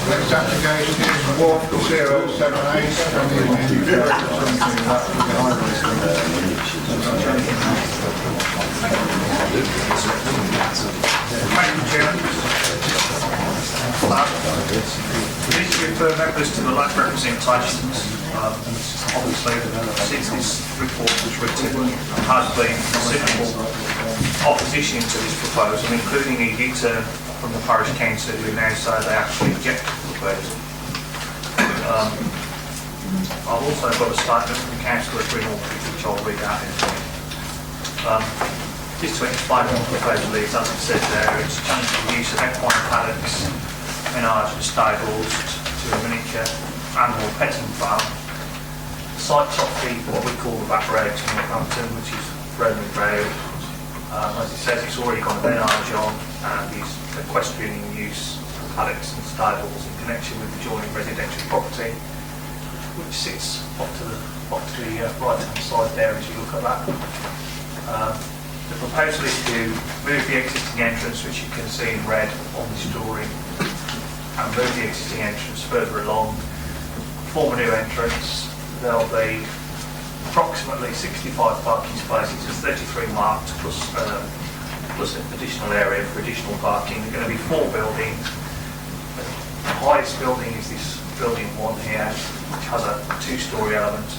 Next application is 1078 from Thank you, Chairman. This refer members to the land representations. Obviously, since this report was written, there has been considerable opposition to this proposal, including a U-turn from the parish council who now say they actually object to the proposal. I've also got a statement from Councillor Greenwald, which I'll read out in a minute. Just to explain what the proposal is, as it says there, it's changing the use of equine paddocks, menage and stables to a miniature animal petting farm. The site's off what we call the back road to Northampton, which is Roman Road. As it says, it's already got a menage on and is equestrian use paddocks and stables in connection with the adjoining residential property, which sits off to the right hand side there as you look at that. The proposal is to move the existing entrance, which you can see in red on this drawing, and move the existing entrance further along, form a new entrance. There'll be approximately 65 parking spaces, there's 33 marked, plus an additional area for additional parking. There are going to be 4 buildings. The highest building is this building 1 here, which has a 2-storey element,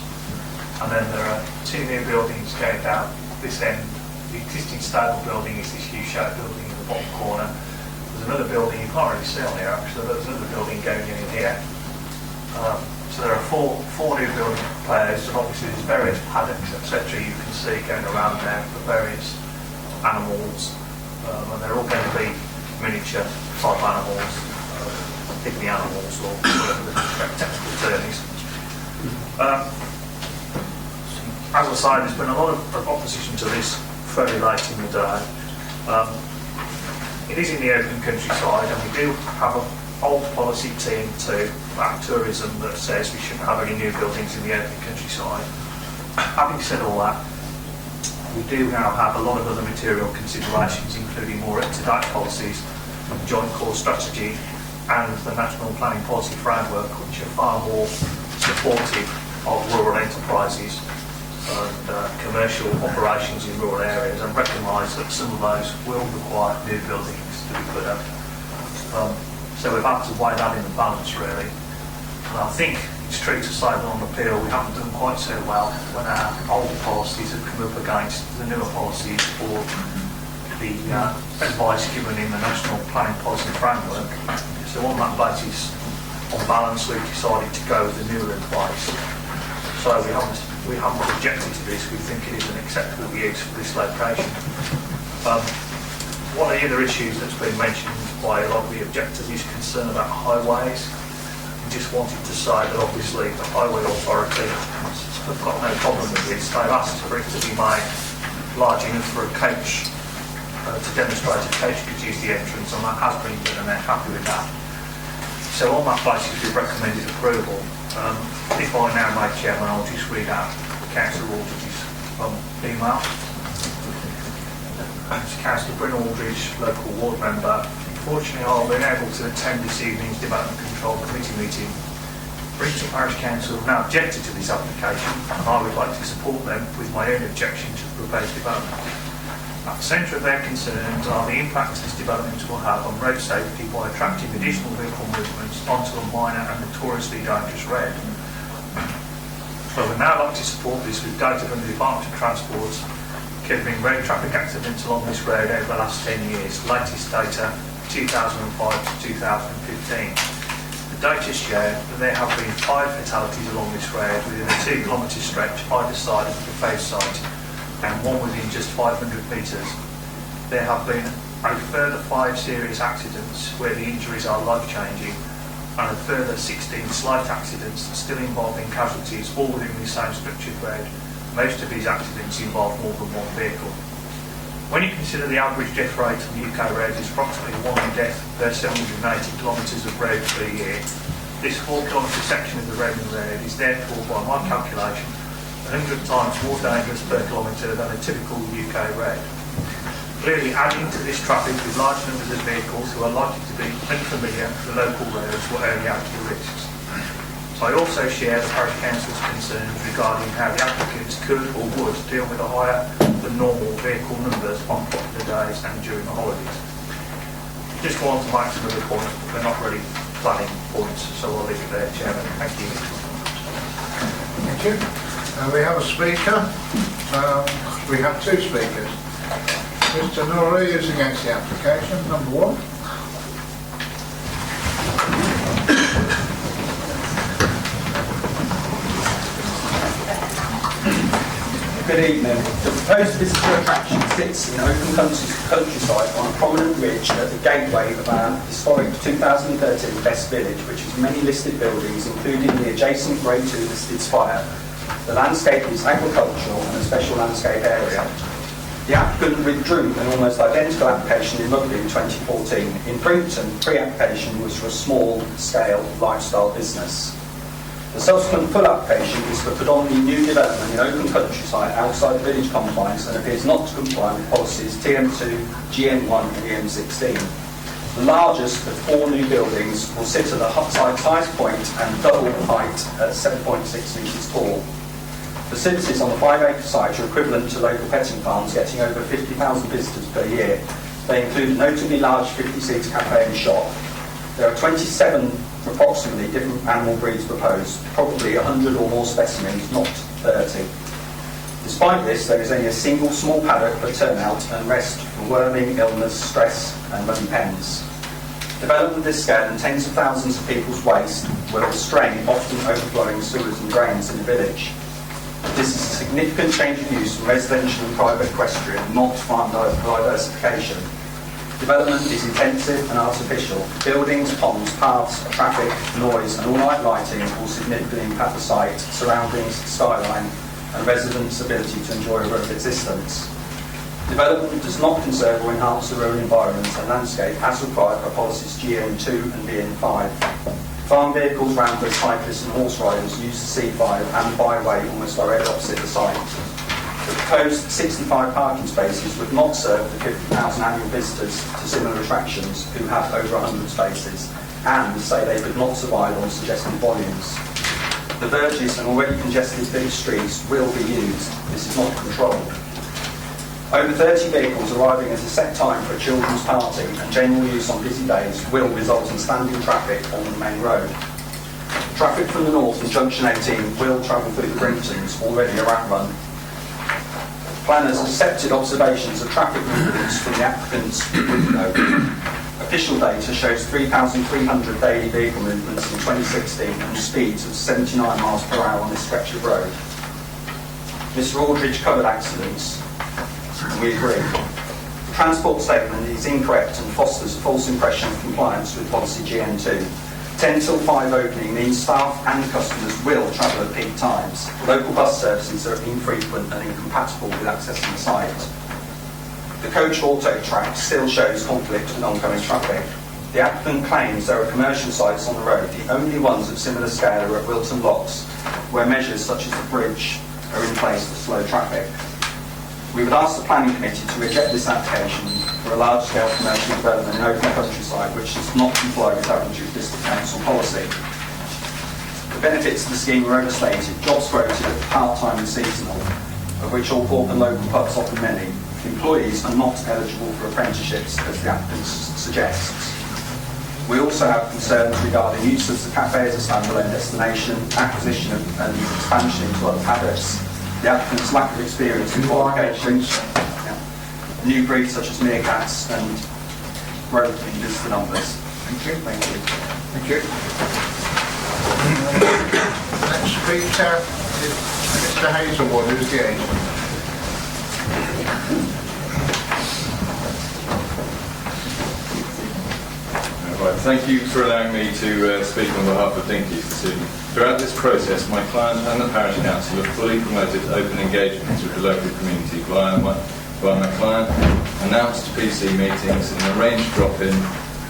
and then there are 2 new buildings going down this end. The existing stable building is this U-shaped building in the bottom corner. There's another building, you can't really see on here actually, there's another building going in here. So there are four new building proposed, and obviously there's various paddocks, etc. you can see going around there for various animals, and they're all going to be miniature type animals, pygmy animals, or whatever the correct technical term is. As I say, there's been a lot of opposition to this fairly late in the day. It is in the open countryside, and we do have an old policy T2 about tourism that says we shouldn't have any new buildings in the open countryside. Having said all that, we do now have a lot of other material considerations, including more up-to-date policies, joint core strategy, and the National Planning Policy Framework, which are far more supportive of rural enterprises and commercial operations in rural areas, and recognise that some of those will require new buildings to be put up. So we've had to weigh that in the balance, really. And I think it's true to say that on appeal we haven't done quite so well when our old policies have come up against the newer policies or the advice given in the National Planning Policy Framework. So on that basis, on balance, we've decided to go with the newer advice. So we haven't objected to this. We think it is an acceptable use for this location. One of the other issues that's been mentioned by a lot of the objectors is concern about highways. We just wanted to say that obviously the Highway Authority have got no problem with this. They've asked for it to be made large enough for a coach to demonstrate a coach could use the entrance, and that has been done, and they're happy with that. So on that basis, we've recommended approval. If I now make chairman, I'll just read out Councillor Aldridge's email. Councillor Bryn Aldridge, local ward member. Unfortunately, I've been able to attend this evening's Development Control Committee meeting. Brington Parish Council have now objected to this application, and I would like to support them with my own objection to the proposed development. At the centre of their concerns are the impact this development will have on road safety by attracting additional vehicle movements onto a minor and notoriously dangerous road. I would now like to support this with data from the Department of Transport, covering road traffic accidents along this road over the last 10 years, latest data 2005 to 2015. The data show that there have been 5 fatalities along this road within a 2 kilometre stretch either side of the proposed site, and one within just 500 metres. There have been a further 5 serious accidents where the injuries are life-changing, and a further 16 slight accidents still involving casualties, all within the same structured road. Most of these accidents involve more than one vehicle. When you consider the average death rate on UK roads is approximately 1 death per 780 kilometres of road per year, this 4 kilometre section of the Roman road is therefore, by my calculation, 100 times more dangerous per kilometre than a typical UK road. Clearly, adding to this traffic with large numbers of vehicles who are likely to be unfamiliar with the local roads will only add to the risks. I also share the Parish Council's concerns regarding how the applicants could or would deal with the higher than normal vehicle numbers on popular days and during the holidays. Just go on to make some other points, but they're not really planning points, so I'll leave it there, Chairman. Thank you. Thank you. We have a speaker. We have 2 speakers. Mr. Nouri is against the application, number 1. Good evening. The proposed visitor attraction sits in open countryside on a prominent ridge at the gateway of our historic 2013 Best Village, which has many listed buildings, including the adjacent Grade 2 listed spire. The landscape is agricultural and a special landscape area. The applicant withdrew an almost identical application in Rugby in 2014. In Brinton, pre-application was for a small-scale lifestyle business. The subsequent full application is for predominantly new development in open countryside outside the village confines and appears not to comply with policies TM2, GN1 and EM16. The largest of 4 new buildings will sit at the site's highest point and double height at 7.6 metres tall. Facilities on the 5-acre site are equivalent to local petting farms getting over 50,000 visitors per year. They include a notably large 50-seater cafe and shop. There are 27 approximately different animal breeds proposed, probably 100 or more specimens, not 30. Despite this, there is only a single small paddock for turnout and rest for worming, illness, stress and muddy pens. Development of this scale and tens of thousands of people's waste will strain often overflowing sewers and drains in the village. This is a significant change of use from residential and private equestrian, not farm diversification. Development is intensive and artificial. Buildings, ponds, paths, traffic, noise and all-night lighting will significantly impact the site, surroundings, skyline and residents' ability to enjoy a rural existence. Development does not conserve or enhance the rural environment and landscape as required by policies GN2 and BN5. Farm vehicles, ramblers, cyclists and horse riders use the C5 and the byway almost directly opposite the site. The proposed 65 parking spaces would not serve the 50,000 annual visitors to similar attractions who have over 100 spaces and say they could not survive on suggested volumes. The verges and already congested village streets will be used. This is not controlled. Over 30 vehicles arriving at a set time for a children's party and general use on busy days will result in standing traffic on the main road. Traffic from the north and Junction 18 will travel through the Brintons, already a rat run. Planners accepted observations of traffic movements from the applicant's window. Official data shows 3,300 daily vehicle movements in 2016 and speeds of 79 miles per hour on this stretch of road. Mr. Aldridge covered accidents. We agree. The transport statement is incorrect and fosters a false impression of compliance with policy GN2. 10 till 5 opening means staff and customers will travel at peak times. Local bus services are infrequent and incompatible with accessing the site. The coach auto track still shows conflict with oncoming traffic. The applicant claims there are commercial sites on the road. The only ones of similar scale are at Wilton Locks, where measures such as the bridge are in place to slow traffic. We would ask the Planning Committee to reject this application for a large-scale commercial development in open countryside which does not comply with Daventry District Council policy. The benefits of the scheme are overstated. Jobs quoted are part-time and seasonal, of which all corporate and local pubs offer many. Employees are not eligible for apprenticeships, as the applicant suggests. We also have concerns regarding use of the cafe as a standalone destination, acquisition and expansion into other paddocks, the applicant's lack of experience in qualifications, new breeds such as meerkats, and relatively just the numbers. Thank you. Thank you. Thank you. Next speaker is Mr. Hazelwood, who's the agent. Right, thank you for allowing me to speak on behalf of Dinkies this evening. Throughout this process, my client and the parish council have fully promoted open engagement with the local community via my client, announced PC meetings and arranged drop-in,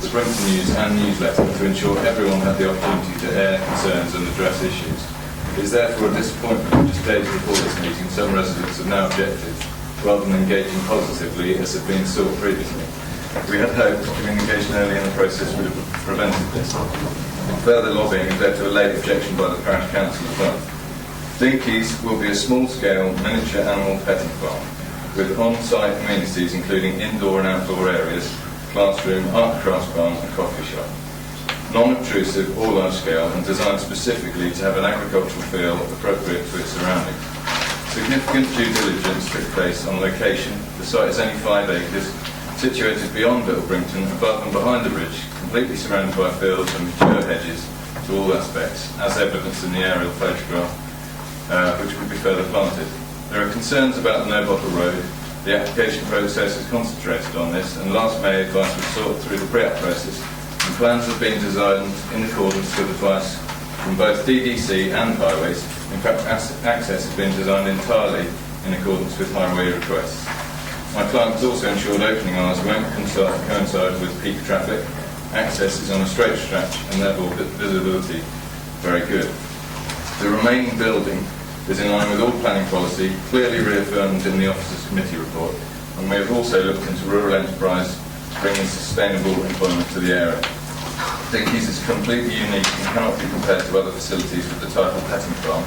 Springton News and newsletter to ensure everyone had the opportunity to air concerns and address issues. It is therefore a disappointment just days before this meeting some residents have now objected rather than engaging positively as had been sought previously. We had hoped communication early in the process would have prevented this. Further lobbying has led to a late objection by the parish council as well. Dinkies will be a small-scale miniature animal petting farm with on-site amenities including indoor and outdoor areas, classroom, art and crafts barn and coffee shop. Non-obtrusive or large-scale and designed specifically to have an agricultural feel appropriate to its surroundings. Significant due diligence took place on location. The site is only 5 acres, situated beyond Little Brington, above and behind the ridge, completely surrounded by fields and mature hedges to all aspects, as evidenced in the aerial photograph, which would be further planted. There are concerns about the no-bottle road. The application process is concentrated on this, and last May advice was sought through the pre-app process, and plans have been designed in accordance with advice from both DDC and highways. In fact, access has been designed entirely in accordance with highway requests. My client has also ensured opening hours won't coincide with peak traffic. Access is on a straight stretch and therefore visibility very good. The remaining building is in line with all planning policy, clearly reaffirmed in the Officers' Committee report, and we have also looked into rural enterprise bringing sustainable employment to the area. Dinkies is completely unique and cannot be compared to other facilities with the title petting farm,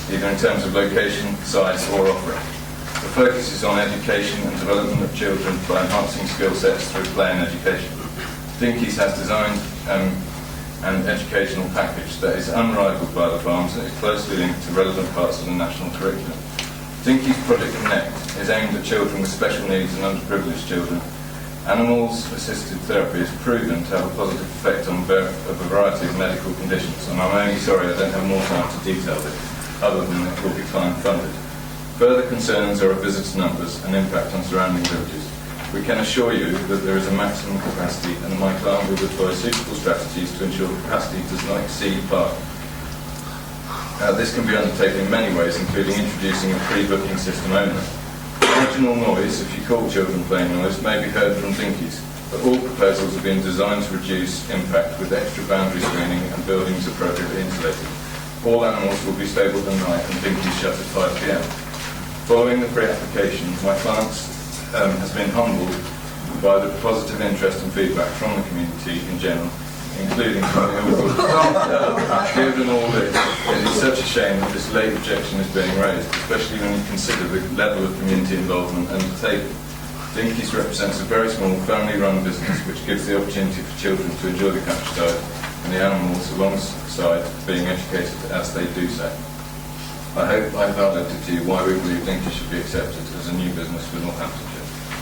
either in terms of location, size or offering. The focus is on education and development of children by enhancing skill sets through play and education. Dinkies has designed an educational package that is unrivaled by the farms and is closely linked to relevant parts of the national curriculum. Dinkies Project Connect is aimed at children with special needs and underprivileged children. Animals-assisted therapy is proven to have a positive effect on a variety of medical conditions, and I'm only sorry I don't have more time to detail this, other than it will be client-funded. Further concerns are of visitor numbers and impact on surrounding villages. We can assure you that there is a maximum capacity and my client will deploy suitable strategies to ensure capacity does not exceed parking. This can be undertaken in many ways, including introducing a pre-booking system only. Marginal noise, if you call children playing noise, may be heard from Dinkies, but all proposals have been designed to reduce impact with extra boundary screening and buildings appropriately insulated. All animals will be stabled at night and Dinkies shut at 5 p.m. Following the pre-application, my client has been humbled by the positive interest and feedback from the community in general, including from the overall. Given all this, it is such a shame that this late objection is being raised, especially when you consider the level of community involvement undertaken. Dinkies represents a very small family-run business which gives the opportunity for children to enjoy the countryside and the animals alongside being educated as they do so. I hope I've highlighted to you why we believe Dinkies should be accepted as a new business for Northamptonshire.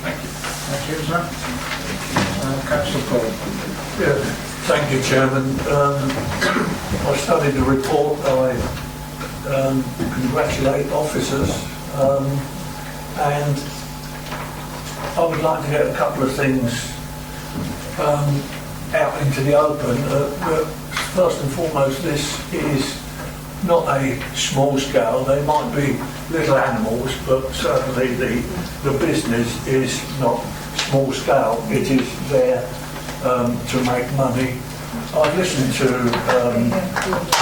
Thank you. Thank you, sir. Councillor Paul. Yeah, thank you, Chairman. I studied the report. I congratulate officers, and I would like to get a couple of things out into the open. First and foremost, this is not a small scale. They might be little animals, but certainly the business is not small scale. It is there to make money. I've listened to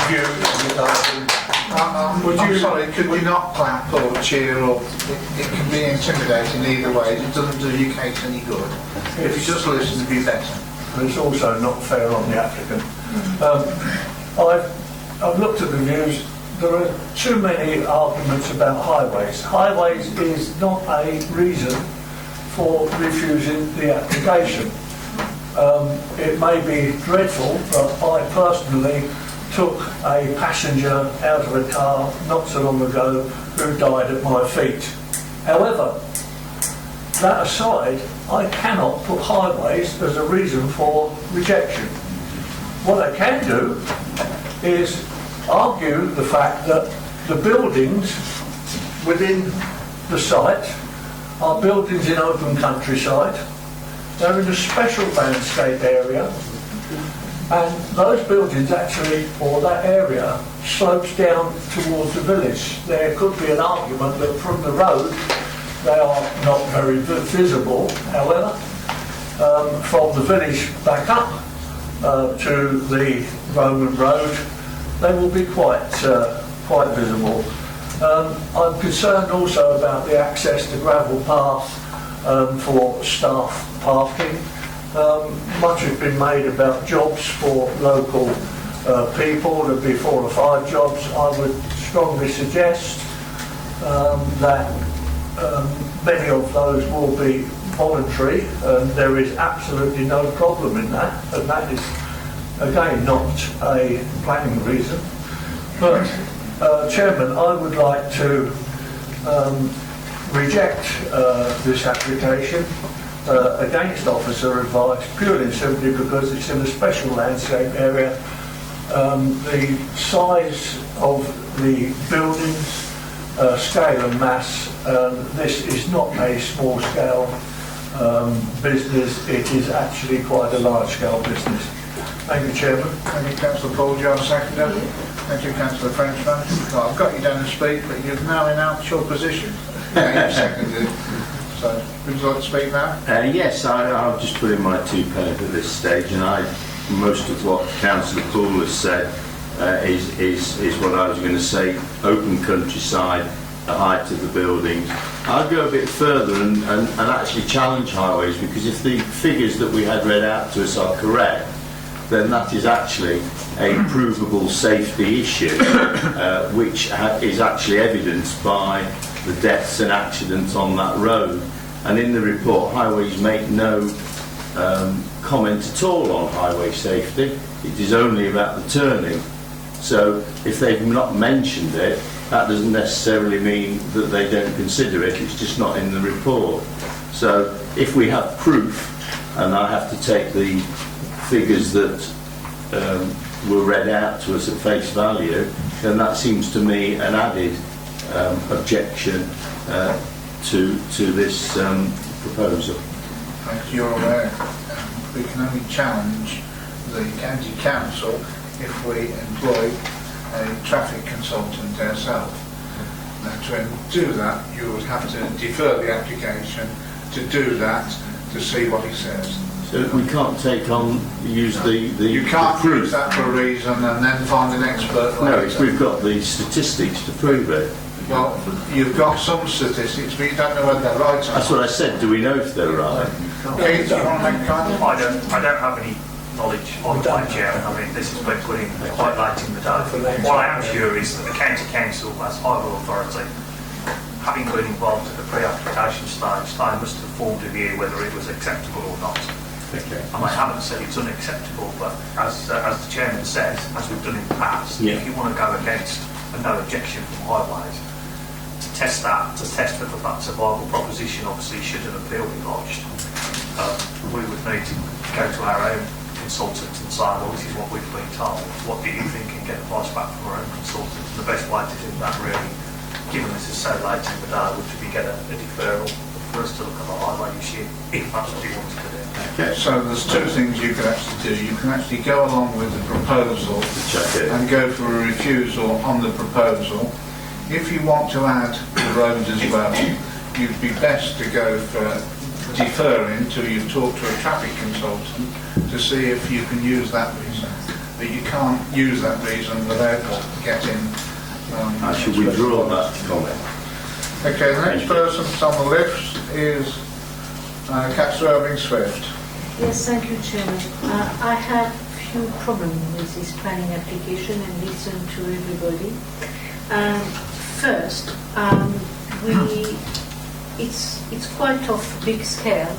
views regarding. I'm sorry, could you not clap or cheer or it can be intimidating either way. It doesn't do your case any good. If you just listen, it'd be better. It's also not fair on the applicant. I've looked at the views. There are too many arguments about highways. Highways is not a reason for refusing the application. It may be dreadful, but I personally took a passenger out of a car not so long ago who died at my feet. However, that aside, I cannot put highways as a reason for rejection. What I can do is argue the fact that the buildings within the site are buildings in open countryside. They're in a special landscape area, and those buildings actually, or that area, slopes down towards the village. There could be an argument that from the road they are not very visible. However, from the village back up to the Roman road, they will be quite visible. I'm concerned also about the access to gravel path for staff parking. Much has been made about jobs for local people. There'll be 4 or 5 jobs. I would strongly suggest that many of those will be voluntary, and there is absolutely no problem in that, and that is again not a planning reason. But Chairman, I would like to reject this application against officer advice, purely and simply because it's in a special landscape area. The size of the buildings, scale and mass, this is not a small scale business, it is actually quite a large scale business. Thank you, Chairman. Thank you, Councillor Paul. John, seconder. Thank you, Councillor Frenchman. Well, I've got you down to speak, but you've now announced your position. Yeah, you seconded. So, would you like to speak now? Yes, I'll just put in my 2 pence at this stage, and most of what Councillor Poole has said is what I was going to say. Open countryside, the height of the buildings. I'd go a bit further and actually challenge highways, because if the figures that we had read out to us are correct, then that is actually a provable safety issue, which is actually evidenced by the deaths and accidents on that road. And in the report, highways make no comment at all on highway safety. It is only about the turning. So if they've not mentioned it, that doesn't necessarily mean that they don't consider it. It's just not in the report. So if we have proof, and I have to take the figures that were read out to us at face value, then that seems to me an added objection to this proposal. As you're aware, we can only challenge the county council if we employ a traffic consultant ourselves. Now, to do that, you would have to defer the application to do that, to see what he says. So we can't use the You can't proof. use that for a reason and then find an expert later. No, we've got the statistics to prove it. Well, you've got some statistics, but you don't know whether they're right or not. That's what I said. Do we know if they're right? Keith, do you want to make a comment? I don't have any knowledge on that, Chairman. I mean, this has been put in quite late in the day. What I am sure is that the County Council, as highway authority, having been involved at the pre-application stage, they must have formed a view whether it was acceptable or not. Okay. And I haven't said it's unacceptable, but as the Chairman says, as we've done in the past, if you want to go against a no objection from highways, to test whether that's a viable proposition, obviously should an appeal be lodged, we would need to go to our own consultant and say, well, this is what we've been told, what do you think, and get advice back from our own consultant. And the best way to do that, really, given this is so late in the day, would to be get a deferral for us to look at the highway issue, if that's what you want to do. Okay, so there's 2 things you can actually do. You can actually go along with the proposal and go for a refusal on the proposal. If you want to add the road as well, you'd be best to go for deferring until you've talked to a traffic consultant to see if you can use that reason. But you can't use that reason without getting... I should withdraw that comment. Okay, the next person that's on the list is Councillor Irving Swift. Yes, thank you, Chairman. I have a few problems with this planning application and listen to everybody. First, it's quite of big scale,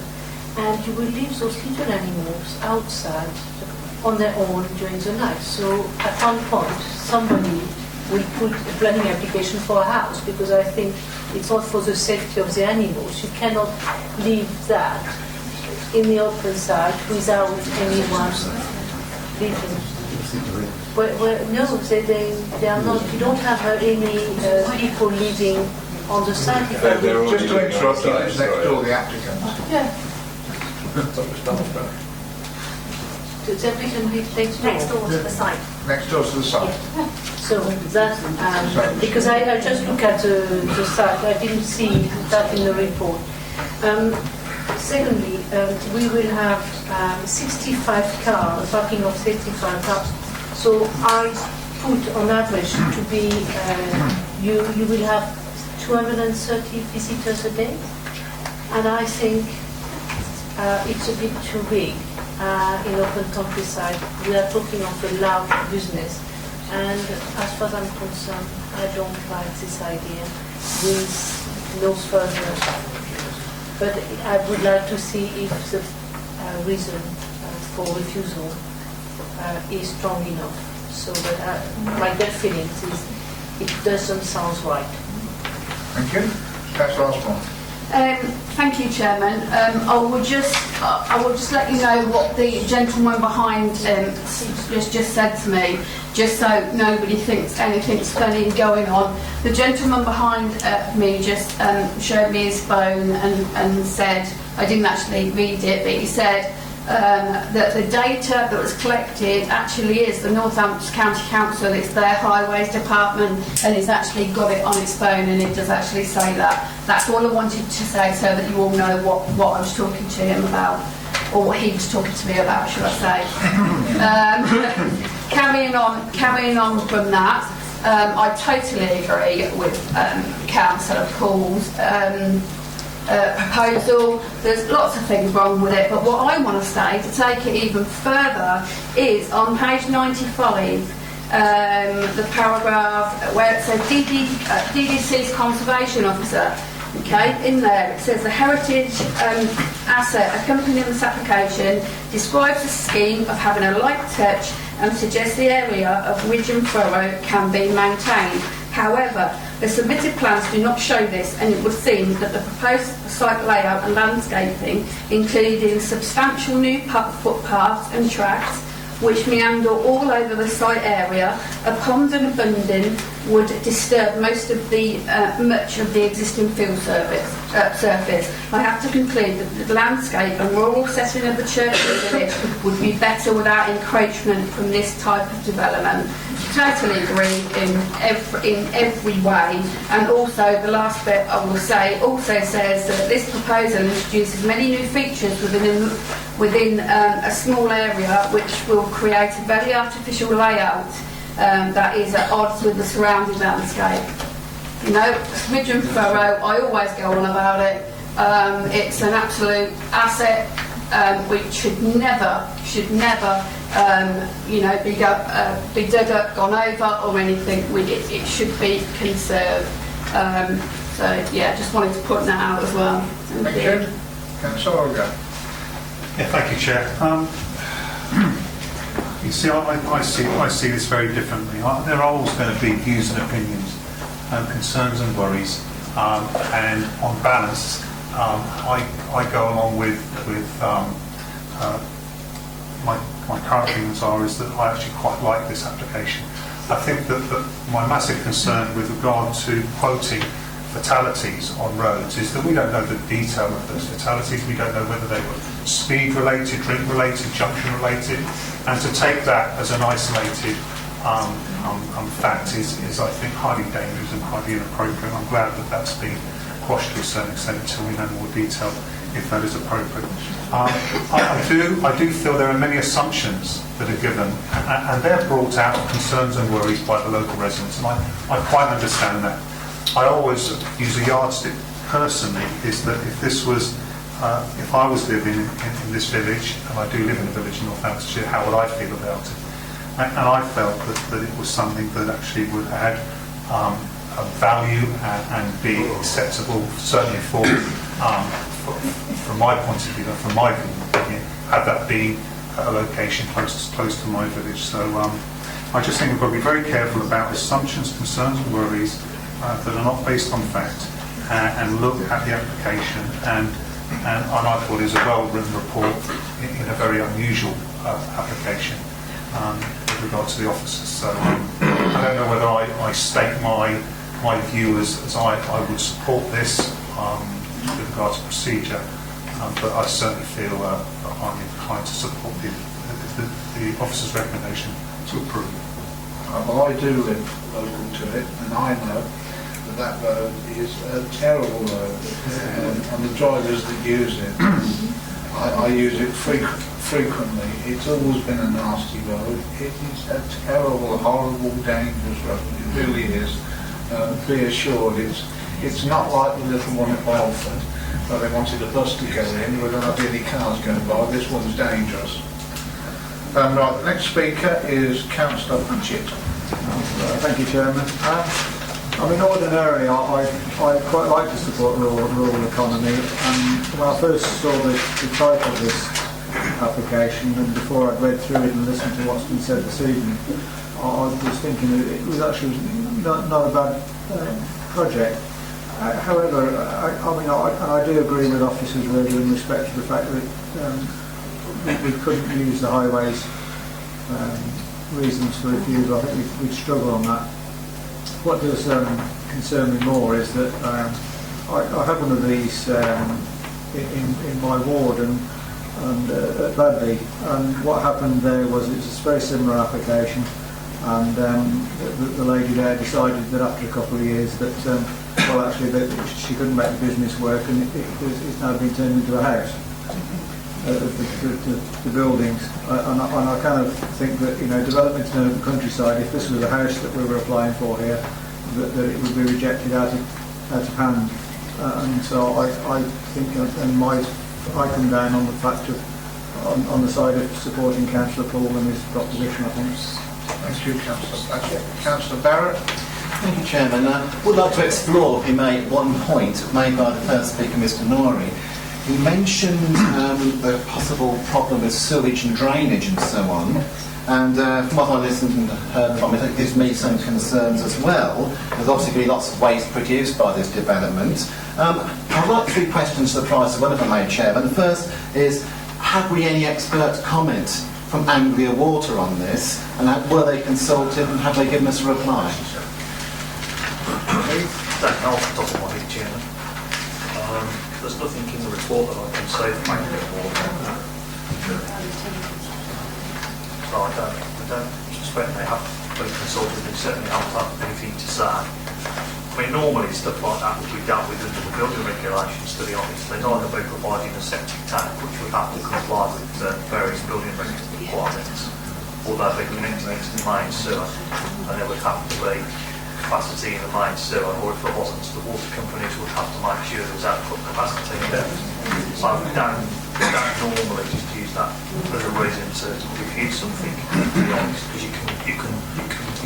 and you will leave those little animals outside on their own during the night. So at one point, somebody will put a planning application for a house, because I think it's not for the safety of the animals. You cannot leave that in the open side without anyone living. No, they are not. You don't have any people living on the site. Just to interrupt you, next door the applicant. Yeah. The applicant lives next door to the site. Next door to the site. Yeah. So that, because I just look at the site, I didn't see that in the report. Secondly, we will have 65 cars, parking of 65 cars. So I put on average to be, you will have 230 visitors a day. And I think it's a bit too big in open countryside. We are talking of a large business. And as far as I'm concerned, I don't like this idea with no further. But I would like to see if the reason for refusal is strong enough. So that my gut feelings is it doesn't sound right. Thank you. Councillor Osborne. Thank you, Chairman. I will just let you know what the gentleman behind just said to me, just so nobody thinks anything's funny going on. The gentleman behind me just showed me his phone and said, I didn't actually read it, but he said that the data that was collected actually is the Northampton County Council, it's their highways department, and it's actually got it on its phone, and it does actually say that. That's all I wanted to say, so that you all know what I was talking to him about, or what he was talking to me about, should I say. Carrying on from that, I totally agree with Councillor Paul's proposal. There's lots of things wrong with it, but what I want to say, to take it even further, is on page 95, the paragraph where it says DDC's conservation officer. Okay, in there it says the heritage asset accompanying this application describes a scheme of having a light touch and suggests the area of ridge and furrow can be maintained. However, the submitted plans do not show this, and it would seem that the proposed site layout and landscaping, including substantial new footpaths and tracks, which meander all over the site area, a pond and a bunding would disturb much of the existing field surface. I have to conclude that the landscape and rural setting of the church village would be better without encroachment from this type of development. Totally agree in every way. And also the last bit I will say also says that this proposal introduces many new features within a small area, which will create a very artificial layout that is at odds with the surrounding landscape. You know, ridge and furrow, I always go on about it. It's an absolute asset which should never be dug up, gone over or anything. It should be conserved. So yeah, just wanted to put that out as well. Thank you. Councillor Olga. Yeah, thank you, Chair. You see, I see this very differently. There are always going to be views and opinions, concerns and worries, and on balance, I go along with my current feelings is that I actually quite like this application. I think that my massive concern with regard to quoting fatalities on roads is that we don't know the detail of those fatalities. We don't know whether they were speed related, drink related, junction related, and to take that as an isolated fact is I think highly dangerous and highly inappropriate. I'm glad that that's been quashed to a certain extent until we know more detail if that is appropriate. I do feel there are many assumptions that are given, and they're brought out concerns and worries by the local residents, and I quite understand that. I always use a yardstick personally, is that if I was living in this village, and I do live in a village in Northamptonshire, how would I feel about it? And I felt that it was something that actually would add a value and be acceptable, certainly from my point of view, from my opinion, had that been a location close to my village. So I just think we've got to be very careful about assumptions, concerns and worries that are not based on fact, and look at the application and I thought it was a well-written report in a very unusual application with regard to the officers. So I don't know whether I state my view as I would support this with regard to procedure, but I certainly feel I'm inclined to support the officer's recommendation to approve. Well, I do live local to it, and I know that road is a terrible road, and the drivers that use it, I use it frequently. It's always been a nasty road. It is a terrible, horrible, dangerous road. It really is. Be assured, it's not like the little one at Balford, where they wanted a bus to go in. We don't have any cars going by. This one's dangerous. Right, the next speaker is Councillor Budget. Thank you, Chairman. I mean, ordinarily, I quite like to support rural economy. And when I first saw the type of this application, and before I'd read through it and listened to what's been said this evening, I was thinking that it was actually not a bad project. However, I do agree with officers really in respect to the fact that we couldn't use the highways reasons for refusal. I think we'd struggle on that. What does concern me more is that I have one of these in my ward and at Badley, and what happened there was it was a very similar application, and the lady there decided that after a couple of years that well actually that she couldn't make the business work, and it's now been turned into a house. The buildings, and I kind of think that, you know, development in the countryside, if this was a house that we were applying for here, that it would be rejected out of hand. And so I think, and I come down on the fact of on the side of supporting Councillor Poole and his proposition, I think. Thank you, Councillor. Councillor Barrett. Thank you, Chairman. I would like to explore, if he may, one point made by the first speaker, Mr. Norrie. He mentioned the possible problem with sewage and drainage and so on, and from what I listened and heard from it, it gives me some concerns as well. There's obviously going to be lots of waste produced by this development. I'd like 3 questions to the price of one of them, Madam Chairman. The first is, have we any expert comment from Anglia Water on this, and were they consulted and have they given us a reply? Don't know off the top of my head, Chairman. There's nothing in the report that I can say that might be more. So I don't suspect they have been consulted. They certainly haven't had anything to say. I mean, normally stuff like that would be dealt with under the building regulations, to be honest. They'd either be providing a septic tank, which would have to comply with various building requirements, or they'd be connecting into the main sewer, and there would have to be capacity in the main sewer, or if there wasn't, the water companies would have to make sure there's adequate capacity there. So we don't normally just use that as a reason to refuse something, to be honest, because you can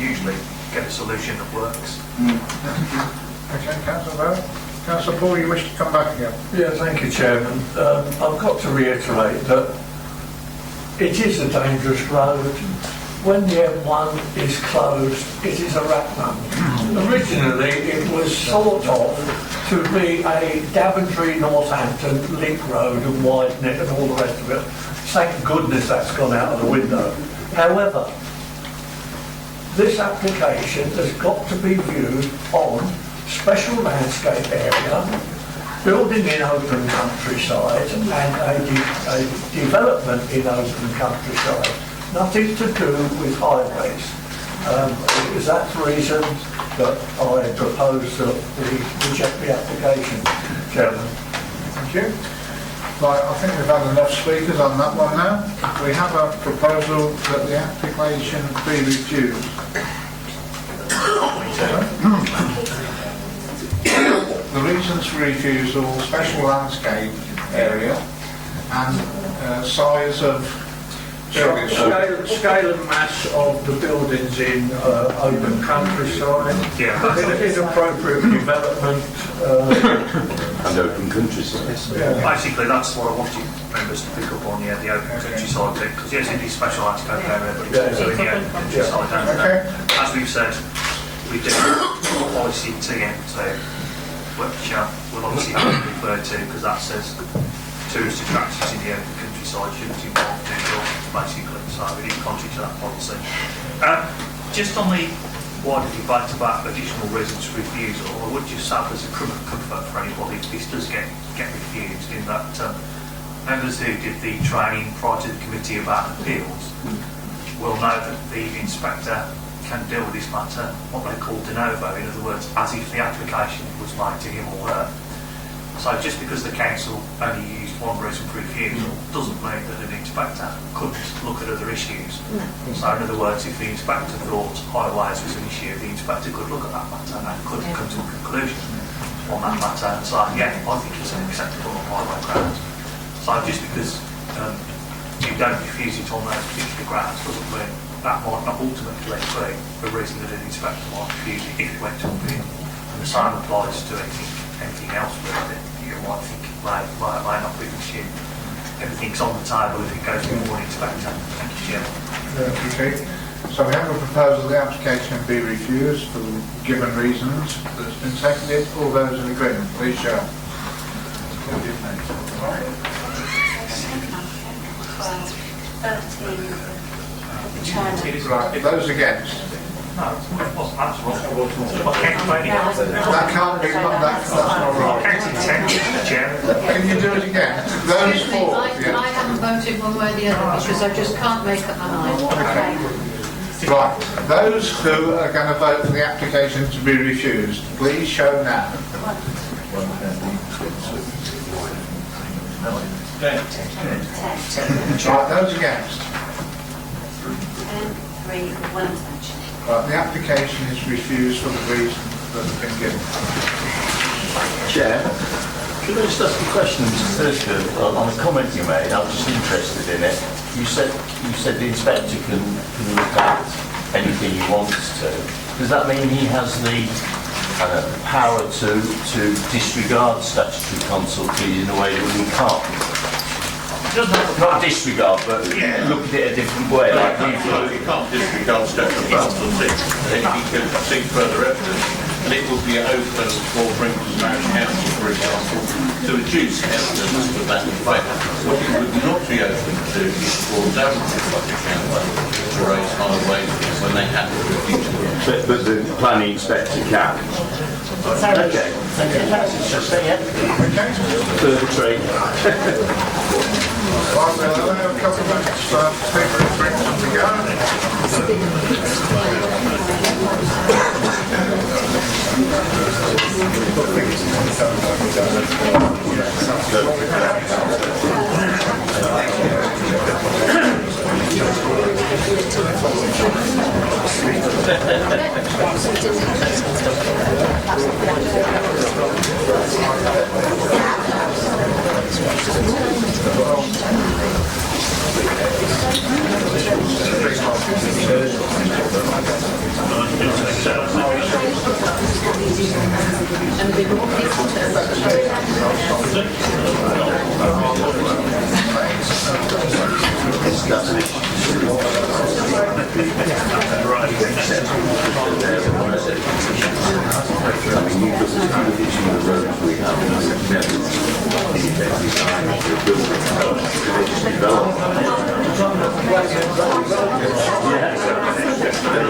usually get a solution that works. Okay, Councillor Barrett. Councillor Poole, you wish to come back again? Yeah, thank you, Chairman. I've got to reiterate that it is a dangerous road. When the M1 is closed, it is a rat run. Originally, it was thought of to be a Daventry Northampton link road and widen it and all the rest of it. Thank goodness that's gone out of the window. However, this application has got to be viewed on special landscape area, building in open countryside, and a development in open countryside. Nothing to do with highways. It was that reason that I propose that we reject the application, Chairman. Thank you. Right, I think we've had enough speakers on that one now. We have a proposal that the application be refused. The reasons for refusal: special landscape area and size of Scale and mass of the buildings in open countryside, inappropriate development, and open countryside. Basically, that's what I wanted members to pick up on, the open countryside bit, because yes, it is special article area, but it's also in the open countryside area. As we've said, we do a policy TM2, which we'll obviously have to refer to, because that says tourist attractions in the open countryside shouldn't involve digital, basically, so we need contrary to that policy. Just on the wider debate about additional residence refusal, I would just say as a comfort for anybody, this does get refused in that members who did the training prior to the committee about appeals will know that the inspector can deal with this matter, what they call de novo, in other words, as if the application was made to him or her. So just because the council only used one reason for refusal doesn't mean that an inspector couldn't look at other issues. No. So in other words, if the inspector thought highways was an issue, the inspector could look at that matter and could come to a conclusion on that matter and say, yeah, I think it's unacceptable on highway grounds. So just because you don't refuse it on those particular grounds doesn't mean that might not ultimately be the reason that an inspector might refuse it if it went to appeal. And the same applies to anything else really. You might think it may not be an issue. Everything's on the table if it goes before an inspector. Thank you, Chair. Okay. So we have a proposal the application be refused for the given reasons. That's been seconded. All those in agreement, please show. Right, those against? No, it wasn't that wrong. That can't be, that's not right. Can you do it again? Those four, I haven't voted one way or the other because I just can't make up my mind. Right, those who are going to vote for the application to be refused, please show now. Right, those against? 10, 3, 1 abstention. Right, the application is refused for the reasons that have been given. Chair, could I just ask a question, Mr. Thurston, on a comment you made? I'm just interested in it. You said the inspector can look at anything he wants to. Does that mean he has the power to disregard statutory consultees in a way that we can't? Not disregard, but look at it a different way. Like you can't disregard statutory consultees. He can seek further evidence, and it would be open for Brinkman's Parish Council, for example, to reduce evidence to that effect. What it would not be open to is for Daventry Public Council to raise highways when they have to refuse it. But the planning inspector can. Okay. Thank you. Just say it. Further trade. Well, we'll allow a couple of minutes for people to bring something out.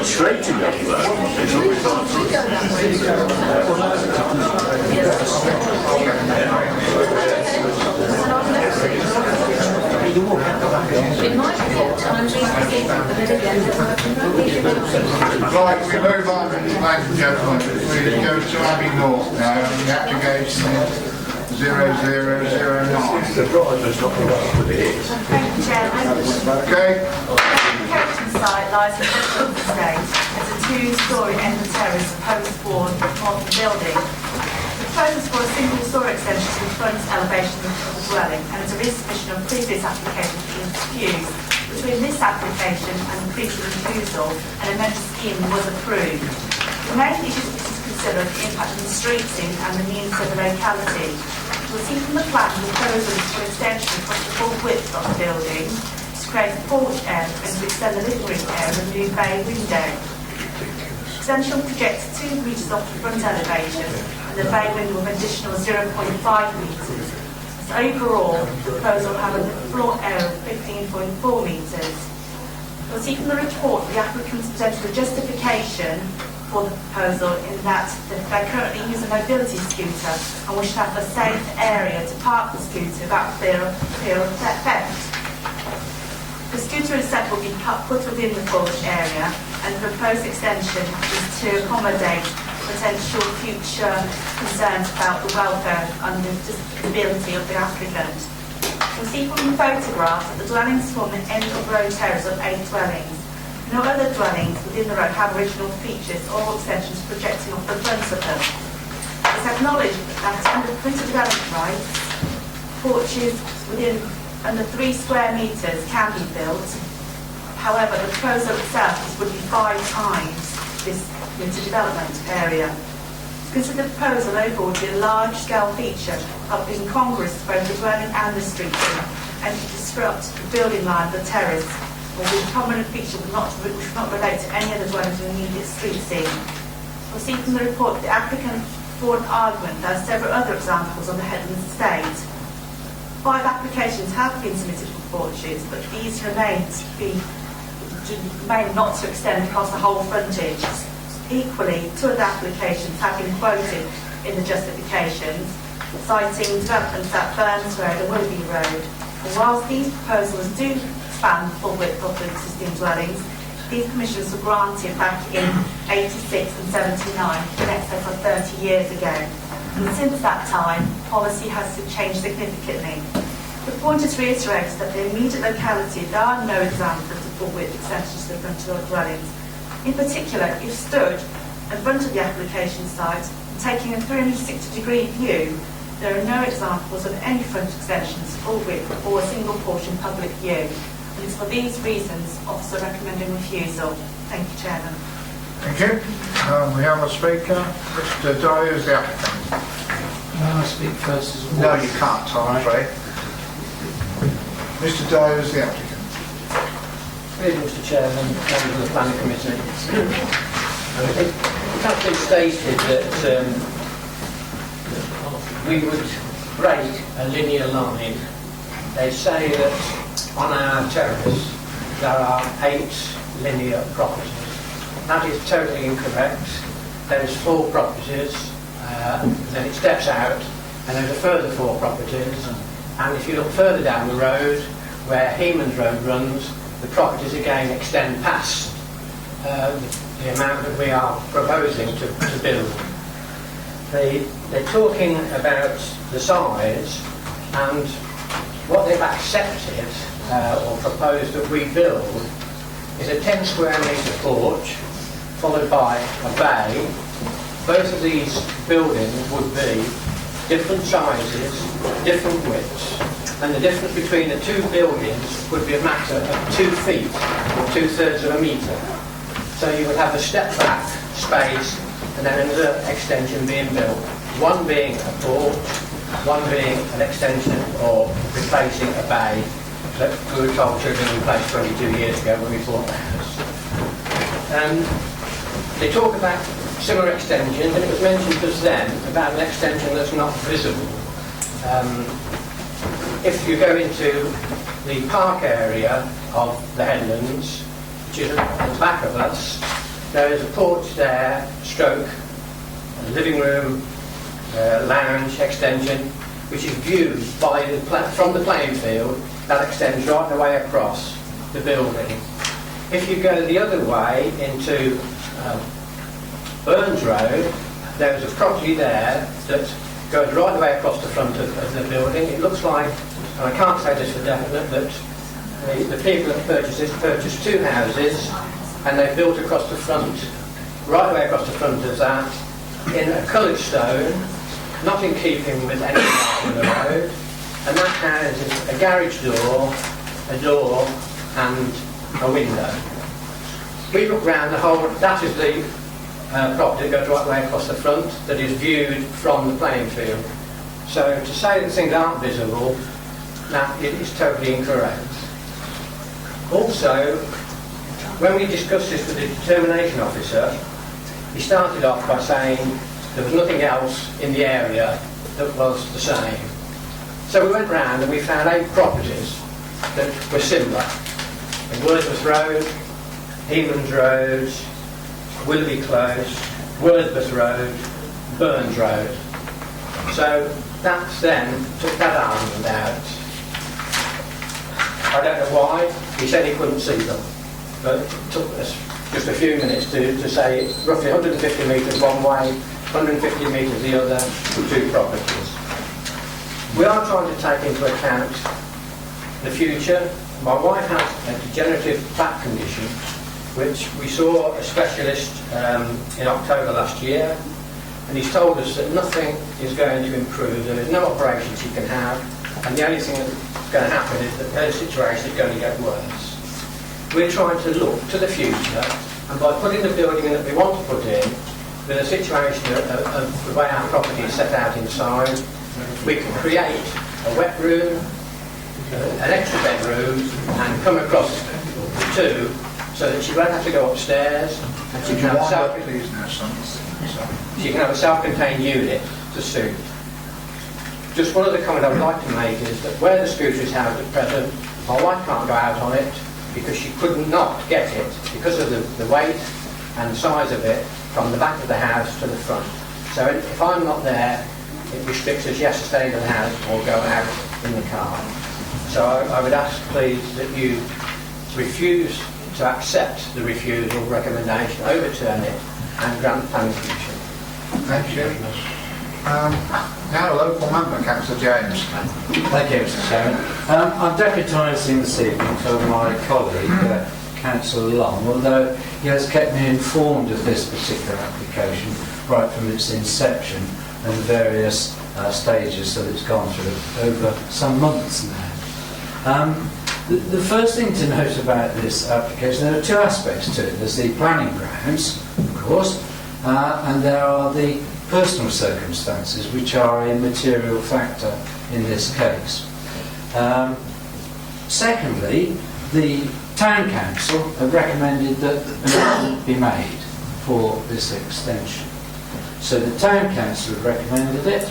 Straight to go It might be at times easy, but then again, Right, we move on, ladies and gentlemen. We go to Abbey North now, and the application is 0009. Thank you, Chairman. Okay? The Kempton site lies in Bristol Estate. It's a two-storey end of terrace post-war modern building. The proposal for a single-storey extension to the front elevation of the dwelling, and it's a resubmission of previous application to be refused. Between this application and the previous refusal, an amended scheme was approved. The main issues to consider are the impact on the street scene and the means of the locality. We'll see from the plan the proposal for extension across the full width of the building to create a porch area and to extend the living room area with a new bay window. Extension projects 2 metres off the front elevation and the bay window with an additional 0.5 metres. So overall, the proposal will have a floor area of 15.4 metres. You'll see from the report the applicants presented a justification for the proposal in that they currently use a mobility scooter and wish to have a safe area to park the scooter without fear of theft. The scooter itself will be put within the porch area, and the proposed extension is to accommodate potential future concerns about the welfare and the disability of the applicant. You'll see from the photograph that the dwellings form an end of road terrace of 8 dwellings. No other dwellings within the road have original features or extensions projecting off the front of them. It's acknowledged that under printed development rights, porches within under 3 square metres can be built. However, the proposal itself would be 5 times this printed development area. Consider the proposal overall to be a large-scale feature of incongruous to both the dwelling and the street view, and to disrupt the building line of the terrace, or the prominent feature which would not relate to any other dwellings in the immediate street scene. We'll see from the report the applicant for an argument there are several other examples on the Headlands estate. 5 applications have been submitted for porches, but these remain not to extend across the whole frontage. Equally, 2 other applications have been quoted in the justifications, citing developments at Burns Road and Willoughby Road. And whilst these proposals do span the full width of the existing dwellings, these permissions were granted back in 86 and 79, in excess of 30 years ago. And since that time, policy has changed significantly. The point is reiterated that the immediate locality, there are no examples of full width extensions to the front of dwellings. In particular, if stood in front of the application site and taking a 360-degree view, there are no examples of any front extensions, full width, or a single portion public view. And it's for these reasons, Officer recommending refusal. Thank you, Chairman. Thank you. We have a speaker. Mr. Dyer is the applicant. May I speak first as well? No, you can't, I'm afraid. Mr. Dyer is the applicant. Good evening, Mr. Chairman, members of the Planning Committee. It has been stated that we would break a linear line. They say that on our terrace there are 8 linear properties. That is totally incorrect. There's 4 properties, then it steps out, and there's a further 4 properties. And if you look further down the road, where Heman's Road runs, the properties again extend past the amount that we are proposing to build. They're talking about the size, and what they've accepted or proposed that we build is a 10 square metre porch followed by a bay. Both of these buildings would be different sizes, different widths, and the difference between the 2 buildings would be a matter of 2 feet or 2/3 of a metre. So you would have a step back space and then another extension being built, one being a porch, one being an extension or replacing a bay that we were told should have been replaced 22 years ago when we bought the house. They talk about similar extensions, and it was mentioned just then about an extension that's not visible. If you go into the park area of the Headlands, which is at the back of us, there is a porch there, stroke, a living room, lounge extension, which is viewed by from the playing field. That extends right the way across the building. If you go the other way into Burns Road, there's a property there that goes right the way across the front of the building. It looks like, and I can't say this for definite, that the people that purchased this purchased 2 houses, and they built across the front, right the way across the front of that, in a coloured stone, not in keeping with any mark on the road, and that has a garage door, a door, and a window. We look round the whole, that is the property that goes right the way across the front, that is viewed from the playing field. So to say that things aren't visible, that is totally incorrect. Also, when we discussed this with the determination officer, he started off by saying there was nothing else in the area that was the same. So we went round and we found 8 properties that were similar. In Wordsworth Road, Heman's Road, Willoughby Close, Wordsworth Road, Burns Road. So that's then took that argument out. I don't know why. He said he couldn't see them. But it took us just a few minutes to say roughly 150 metres one way, 150 metres the other, for 2 properties. We are trying to take into account the future. My wife has a degenerative back condition, which we saw a specialist in October last year, and he's told us that nothing is going to improve. There is no operation she can have, and the only thing that's going to happen is that her situation is going to get worse. We're trying to look to the future, and by putting the building that we want to put in, with a situation of the way our property is set out inside, we can create a wet room, an extra bedroom, and come across the 2 so that she won't have to go upstairs, and she can have a self-contained unit to suit. Just one other comment I would like to make is that where the scooter is housed at present, my wife can't go out on it because she could not get it because of the weight and the size of it from the back of the house to the front. So if I'm not there, it restricts her. She has to stay in the house or go out in the car. So I would ask, please, that you refuse to accept the refusal recommendation, overturn it, and grant planning permission. Thank you. Now, local member, Councillor James. Thank you, Mr. Chairman. I'm deputising this evening for my colleague, Councillor Long, although he has kept me informed of this particular application right from its inception and the various stages that it's gone through over some months now. The first thing to note about this application, there are 2 aspects to it. There's the planning grounds, of course, and there are the personal circumstances, which are a material factor in this case. Secondly, the Town Council have recommended that an amendment be made for this extension. So the Town Council have recommended it.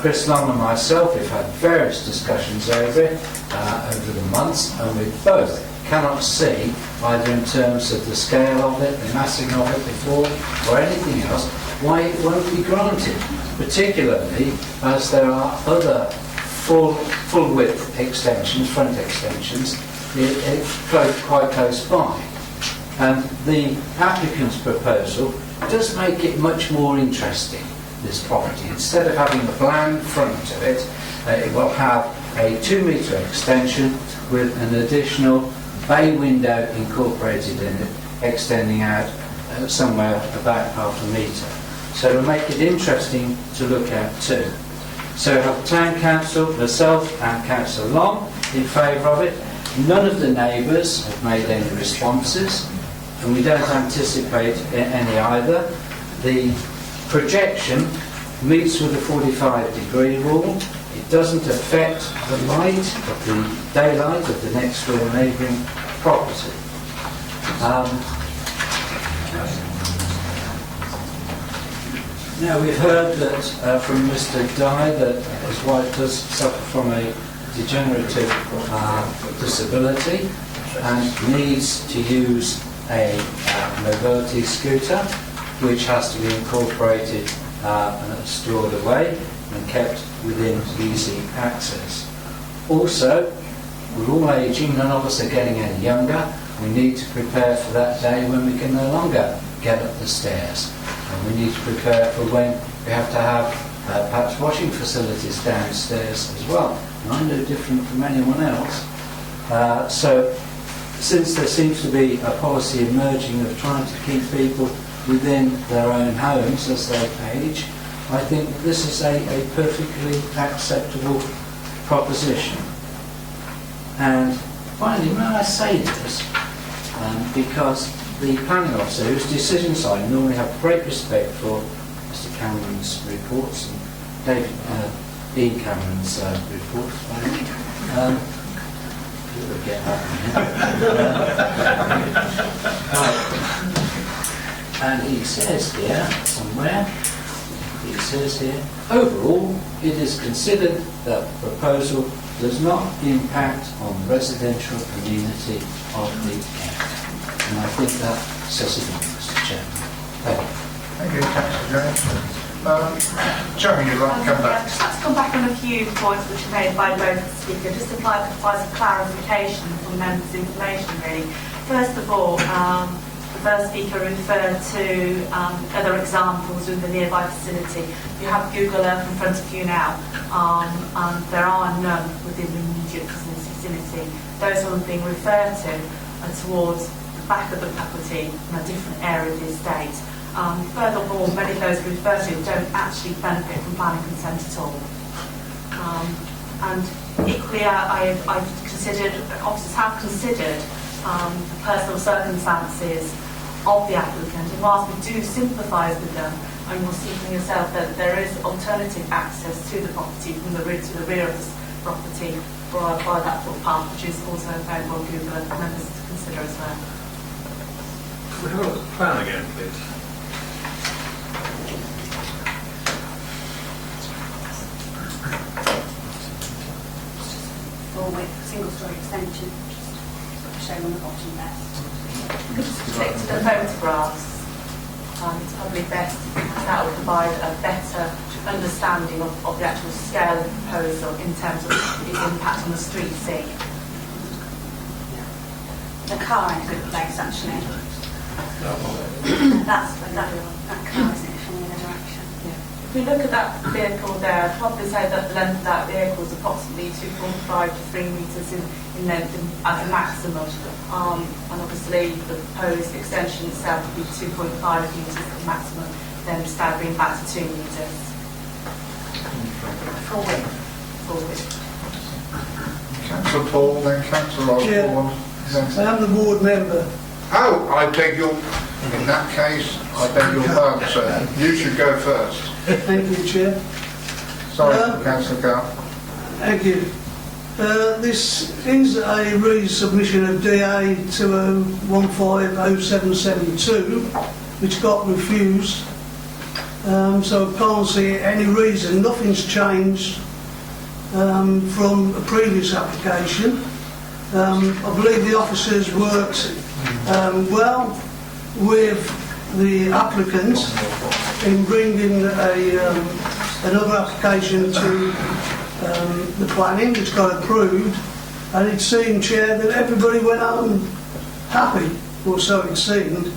Chris Long and myself have had various discussions over it over the months, and we both cannot see, either in terms of the scale of it, the massing of it before, or anything else, why it won't be granted, particularly as there are other full width extensions, front extensions, quite close by. And the applicant's proposal does make it much more interesting, this property. Instead of having a bland front to it, it will have a 2-metre extension with an additional bay window incorporated in it, extending out somewhere about half a metre. So it'll make it interesting to look at too. So we have the Town Council, myself and Councillor Long in favour of it. None of the neighbours have made any responses, and we don't anticipate any either. The projection meets with the 45-degree rule. It doesn't affect the light of the daylight of the next door neighbouring property. Now we've heard that from Mr. Dye that his wife does suffer from a degenerative disability and needs to use a mobility scooter, which has to be incorporated and stored away and kept within easy access. Also, we're all ageing, none of us are getting any younger. We need to prepare for that day when we can no longer get up the stairs. And we need to prepare for when we have to have perhaps washing facilities downstairs as well. And I'm no different from anyone else. So, since there seems to be a policy emerging of trying to keep people within their own homes as they age, I think this is a perfectly acceptable proposition. And finally, may I say this, because the planning officer, whose decisions I normally have great respect for, Mr. Cameron's reports and Ian Cameron's report. We'll get that and he says here, somewhere, he says here, overall, it is considered that the proposal does not impact on the residential community of the county. And I think that says it all, Mr. Chairman. Thank you. Thank you, Councillor Jones. Jeremy, you'd like to come back? I'd just like to come back on a few points which are made by both the speakers, just to provide some clarification from members' information, really. First of all, the first speaker referred to other examples in the nearby vicinity. You have Google Earth in front of you now, and there are none within the immediate vicinity. Those ones being referred to are towards the back of the property in a different area of the estate. Furthermore, many of those referred to don't actually benefit from planning consent at all. And equally, I've considered, officers have considered the personal circumstances of the applicant, and whilst we do sympathise with them, and you'll see from yourself that there is alternative access to the property from the rear of the property by that footpath, which is also available to Google members to consider as well. Can we have a look at the plan again, please? Single-storey extension, just shown on the bottom left. Just click to the photographs. It's probably best, that will provide a better understanding of the actual scale of the proposal in terms of its impact on the street scene. The car in a good place, actually. That's exactly that car is in the other direction. If we look at that vehicle there, I'd probably say that the length of that vehicle is approximately 2.5 to 3 metres in length as a maximum. And obviously the proposed extension itself would be 2.5 metres as a maximum, then staggering back to 2 metres. Full width. Full width. Councillor Paul, then Councillor Osborne. I am the ward member. Oh, I beg your... In that case, I beg your pardon, sir. You should go first. Thank you, Chair. Sorry, Councillor Garth. Thank you. This is a resubmission of DA 20150772, which got refused. So I can't see any reason. Nothing's changed from a previous application. I believe the officers worked well with the applicant in bringing another application to the planning, which got approved, and it seemed, Chair, that everybody went home happy, or so it seemed.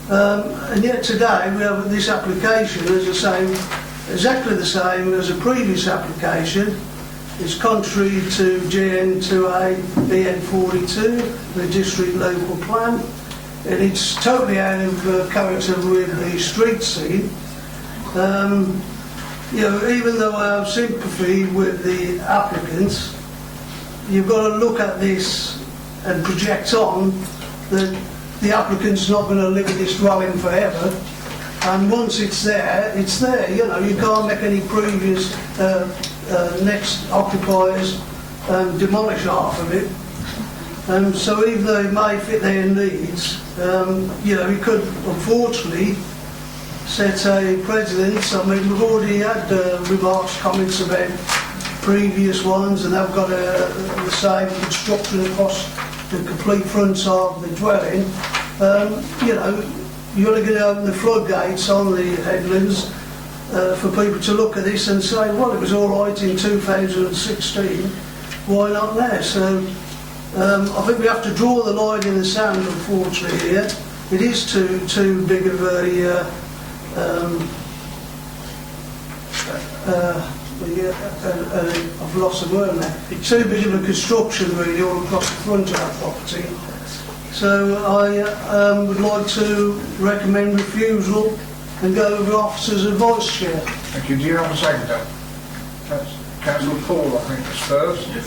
And yet today we have this application, as I say, exactly the same as a previous application. It's contrary to GN2A BN42, the district local plan, and it's totally out of character with the street scene. You know, even though I have sympathy with the applicants, you've got to look at this and project on that the applicant's not going to live in this dwelling forever, and once it's there, you know, you can't make any previous next occupiers demolish half of it. So even though it may fit their needs, you know, it could unfortunately set a precedent. I mean, we've already had remarks, comments about previous ones, and they've got the same construction across the complete front of the dwelling. You know, you're going to open the floodgates on the headlands for people to look at this and say, well, it was all right in 2016, why not now? So I think we have to draw the line in the sand, unfortunately, here. It is too big of a I've lost the word now. Too big of a construction, really, all across the front of that property. So I would like to recommend refusal and go with the officer's advice, Chair. Thank you. Do you have a second? Councillor Paul, I think, is first. Yes.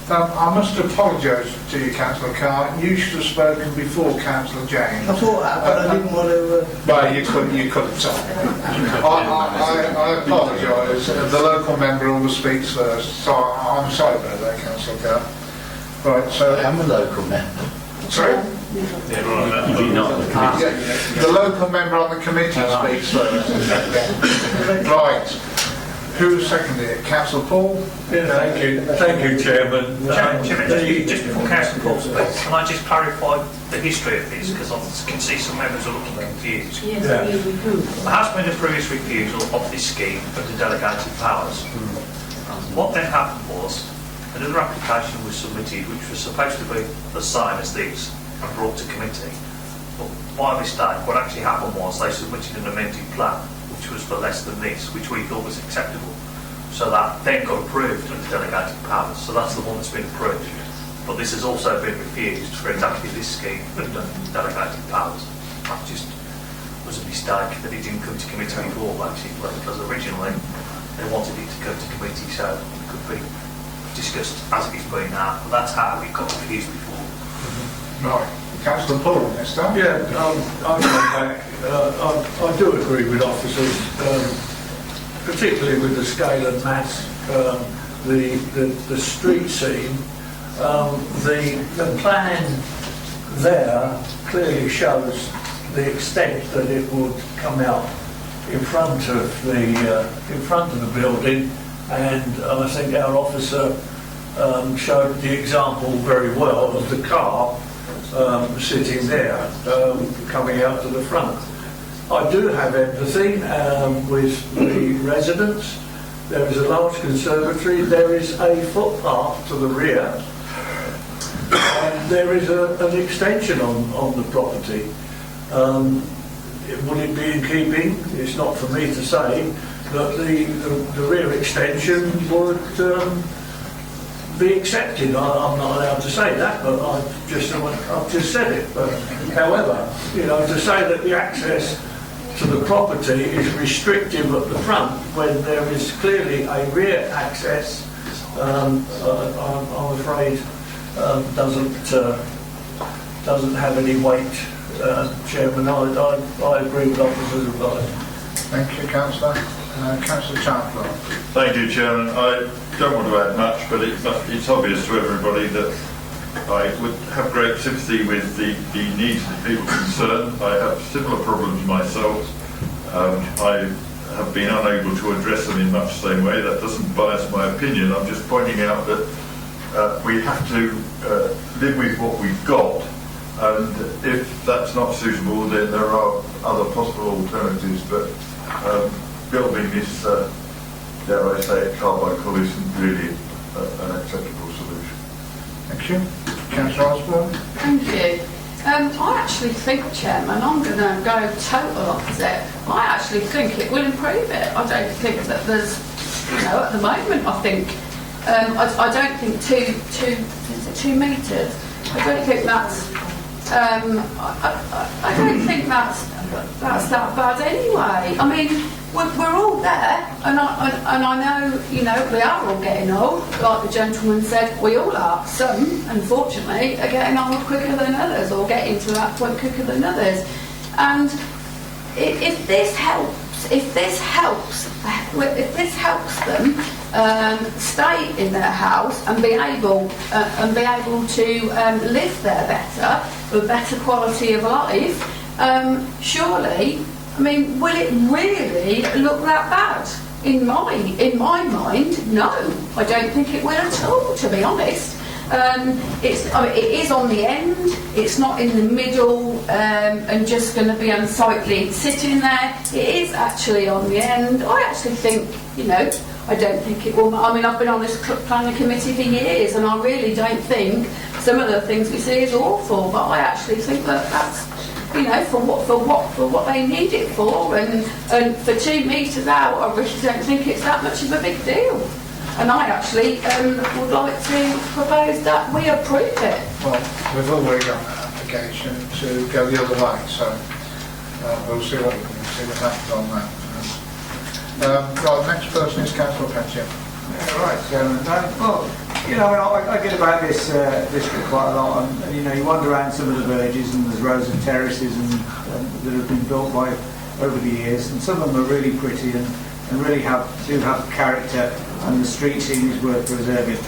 I must apologise to you, Councillor Carr. You should have spoken before Councillor James. I thought that, but I didn't want to... Well, you couldn't tell. I apologise. The local member always speaks first, so I'm sorry about that, Councillor Carr. Right, so... I'm a local member. Sorry? You're not the committee. The local member on the committee speaks first. Right. Who seconded it? Councillor Paul? Yeah, thank you, Chairman. Chairman, just before Councillor Paul speaks, can I just clarify the history of this, because I can see some members are looking confused. Yes, Yeah. we do. There has been a previous refusal of this scheme of the delegated powers. What then happened was, another application was submitted which was supposed to be the same as this and brought to committee. But by mistake, what actually happened was they submitted an amended plan which was for less than this, which we thought was acceptable. So that then got approved under delegated powers. So that's the one that's been approved. But this has also been refused for exactly this scheme under delegated powers. That just was a mistake that it didn't come to committee before, basically, because originally they wanted it to go to committee so it could be discussed as it is being now. But that's how it got refused before. Right. Councillor Paul, next time. Yeah, I'm going back. I do agree with officers, particularly with the scale and mass, the street scene. The plan there clearly shows the extent that it would come out in front of the building, and I think our officer showed the example very well of the car sitting there, coming out to the front. I do have empathy with the residents. There is a large conservatory, there is a footpath to the rear, and there is an extension on the property. Would it be in keeping? It's not for me to say, but the rear extension would be accepted. I'm not allowed to say that, but I've just said it. But however, to say that the access to the property is restrictive at the front when there is clearly a rear access, I'm afraid doesn't have any weight, Chairman. I agree with officers advice. Thank you, Councillor. Councillor Chancellor. Thank you, Chairman. I don't want to add much, but it's obvious to everybody that I would have great sympathy with the needs of the people concerned. I have similar problems myself. I have been unable to address them in much the same way. That doesn't bias my opinion. I'm just pointing out that we have to live with what we've got, and if that's not suitable, then there are other possible alternatives. But building this, dare I say it, car by call isn't really an acceptable solution. Thank you. Councillor Osborne. Thank you. I actually think, Chairman, I'm going to go total opposite. I actually think it will improve it. I don't think that there's, at the moment, I think, I don't think 2 metres. I don't think that's, I don't think that's that bad anyway. I mean, we're all there, and I know, we are all getting old. Like the gentleman said, we all are. Some, unfortunately, are getting old quicker than others, or getting to that point quicker than others. And if this helps them stay in their house and be able to live there better, with better quality of life, surely. I mean, will it really look that bad? In my mind, no. I don't think it will at all, to be honest. It is on the end. It's not in the middle and just going to be unsightly sitting there. It is actually on the end. I actually think, I don't think it will. I mean, I've been on this planning committee for years, and I really don't think some of the things we see is awful. But I actually think that that's, for what they need it for, and for 2 metres out, I really don't think it's that much of a big deal. And I actually would like to propose that we approve it. Well, we've already got an application to go the other way, so we'll see what happens on that. Right, the next person is Councillor Pettier. Yeah, right, Chairman. You know, I get about this district quite a lot, and you know, you wander around some of the villages, and there's rows of terraces and that have been built by over the years, and some of them are really pretty and really do have character, and the street scene is worth preserving.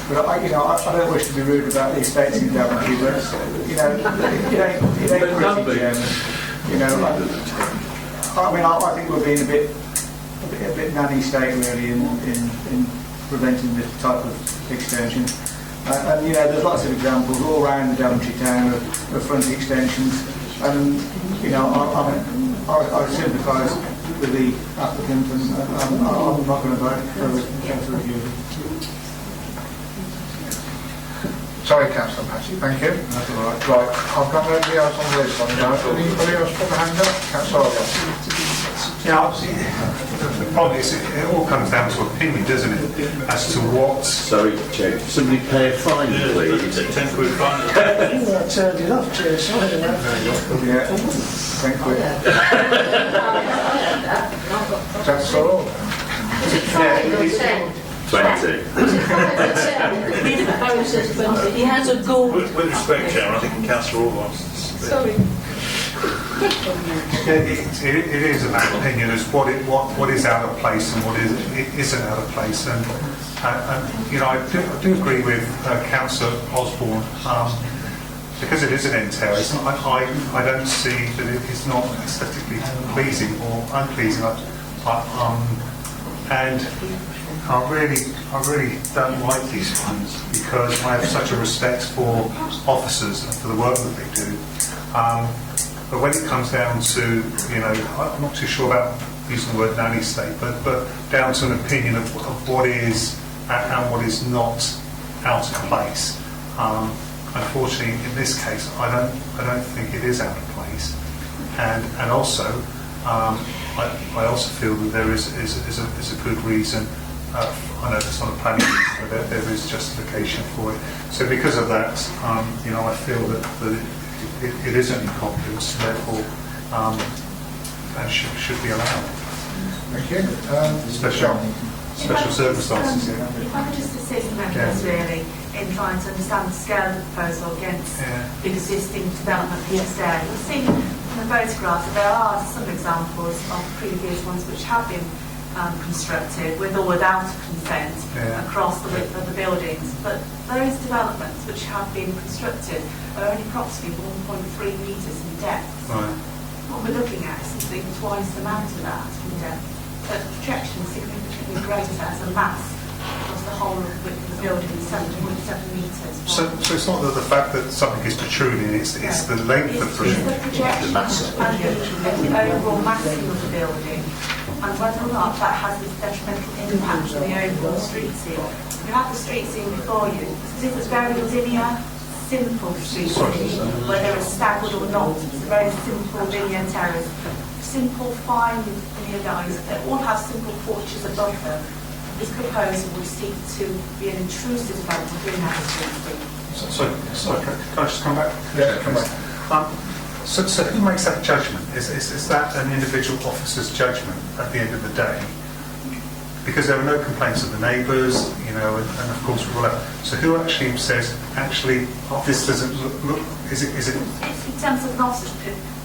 But I don't wish to be rude about the estates in Daventry, but you know, it ain't pretty, Chairman. You know, I think we're being a bit nanny state really in preventing this type of extension. And you know, there's lots of examples all around the Daventry town of front extensions, and you know, I sympathise with the applicant, and I'm not going to vote for the council review. Sorry, Councillor Patty, thank you. That's all right. Right, I've got nobody else on this one. Anybody else put their hand up? Councillor Oliver. Yeah, the problem is it all comes down to opinion, doesn't it? As to what... Sorry, Chair, somebody pay a fine, please. Temporary fine. I turned it off, Chair, sorry about that. Yeah, thank you. Councillor Oliver. Yeah, 20. He has a goal. With respect, Chairman, I think Councillor Orr wants to speak. Sorry. It is about opinion as what is out of place and what isn't out of place, and you know, I do agree with Councillor Osborne, because it is an end terrace. I don't see that it is not aesthetically pleasing or unpleasing, and I really don't like these ones because I have such a respect for officers and for the work that they do. But when it comes down to, you know, I'm not too sure about using the word nanny state, but down to an opinion of what is and what is not out of place. Unfortunately, in this case, I don't think it is out of place, and also I also feel that there is a good reason. I know it's not a planning reason, but there is justification for it. So because of that, you know, I feel that it is an incompetence, therefore, and should be allowed. Thank you. Special circumstances. If I could just assist members really in trying to understand the scale of the proposal against the existing development here today. You've seen from the photographs that there are some examples of previous ones which have been constructed with or without consent across the width of the buildings, but those developments which have been constructed are only approximately 1.3 metres in depth. Right. What we're looking at is something twice the amount of that in depth, but the projection is significantly greater as a mass across the whole of the width of the building, 7.7 metres. So it's not that the fact that something is protruding, it's the length of the projection and the overall massing of the building, and whether or not that has this detrimental impact on the overall street scene. You have the street scene before you. This is very linear, simple street scene, whether it's staggered or not. It's a very simple linear terrace. Simple, fine linear lines that all have simple porches above them. This proposal would seek to be an intrusive development within that street scene. Sorry, can I just come back? Yeah, come back. So who makes that judgment? Is that an individual officer's judgment at the end of the day? Because there are no complaints of the neighbours, you know, and of course we'll have. So who actually says, this doesn't look? Is it? In terms of an officer's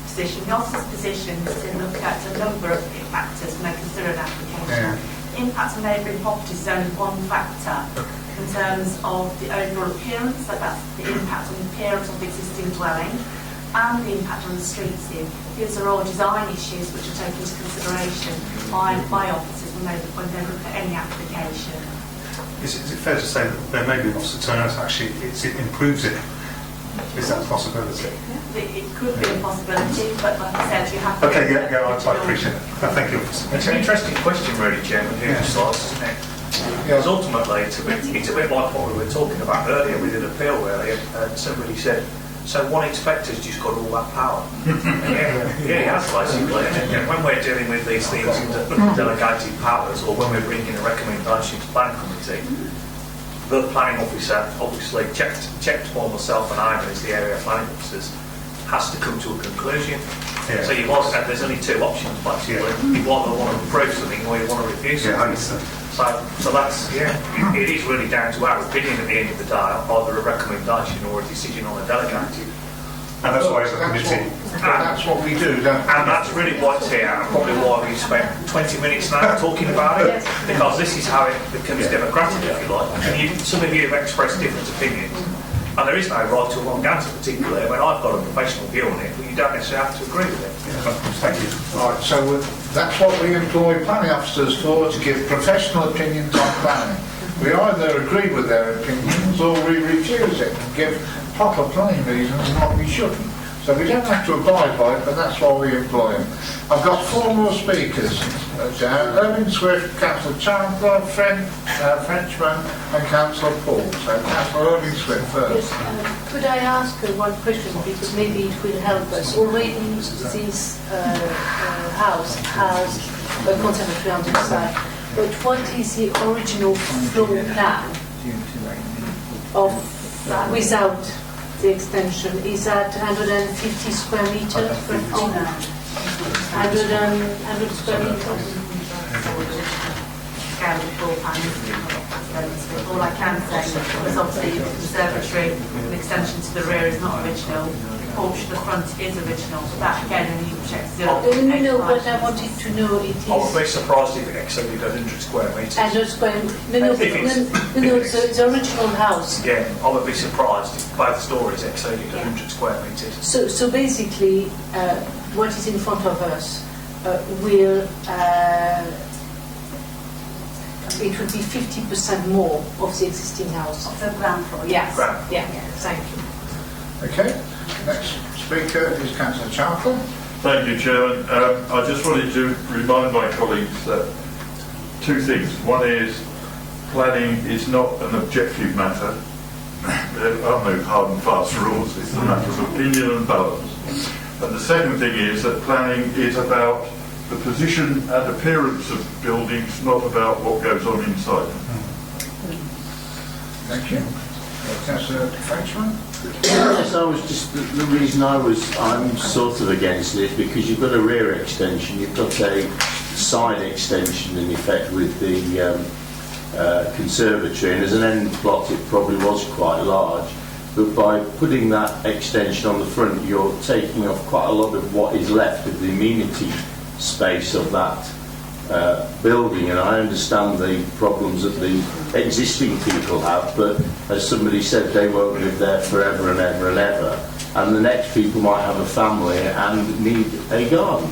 position, the officer's position is to look at a number of factors when they consider an application. Yeah. Impact on neighbouring properties is only one factor. In terms of the overall appearance, so that's the impact on the appearance of the existing dwelling, and the impact on the street scene. These are all design issues which are taken into consideration by officers when they look at any application. Is it fair to say that there may be an officer turn out actually it improves it? Is that a possibility? It could be a possibility, but like I said, you have to... Okay, I appreciate it. Thank you, officer. It's an interesting question really, Chairman, who decides, isn't it? Because ultimately it's a bit like what we were talking about earlier with an appeal really, and somebody said, so one inspector's just got all that power. Yeah, he has basically. And when we're dealing with these things under delegated powers, or when we're bringing a recommendation to the planning committee, the planning officer, obviously checked by myself and Ivan as the area planning officers, has to come to a conclusion. Yeah. So there's only two options basically. You want to approve something or you want to refuse something. So that's, it is really down to our opinion at the end of the day, either a recommendation or a decision on a delegated. And that's why it's a committee. That's what we do, don't we? And that's really why it's here, and probably why we spent 20 minutes now talking about it, because this is how it becomes democratic, if you like. And some of you have expressed different opinions, and there is no right or wrong answer, particularly when I've got a professional view on it, but you don't necessarily have to agree with it. Thank you. Right, so that's what we employ planning officers for, to give professional opinions on planning. We either agree with their opinions or we refuse it and give proper planning reasons why we shouldn't. So we don't have to abide by it, but that's why we employ them. I've got 4 more speakers. Irving Swift, Councillor Chandler, Frenchman and Councillor Paul. So Councillor Irving Swift first. Yes, could I ask one question, because maybe it will help us. Already this house has a conservatory on the side, but what is the original floor plan of without the extension? Is that 150 square meters per floor? 100 square meters? All I can say is obviously the conservatory, the extension to the rear is not original. The porch to the front is original. That again, when you check 0.85. No, but I wanted to know it is. I would be surprised if it exceeded 100 square metres. 100 square meters. The original house. Yeah, I would be surprised if both stories exceeded 100 square metres. So basically, what is in front of us will it will be 50% more of the existing house. Of the ground floor, yes. Ground. Yeah, thank you. Okay, next speaker is Councillor Chandler. Thank you, Chairman. I just wanted to remind my colleagues that 2 things. One is planning is not an objective matter. There are no hard and fast rules. It's a matter of opinion and balance. And the second thing is that planning is about the position and appearance of buildings, not about what goes on inside them. Thank you. Councillor Frenchman. Yes, I was just, the reason I'm sort of against it is because you've got a rear extension, you've got a side extension in effect with the conservatory, and as an end plot it probably was quite large, but by putting that extension on the front you're taking off quite a lot of what is left of the amenity space of that building, and I understand the problems that the existing people have, but as somebody said, they won't live there forever and ever and ever, and the next people might have a family and need a garden,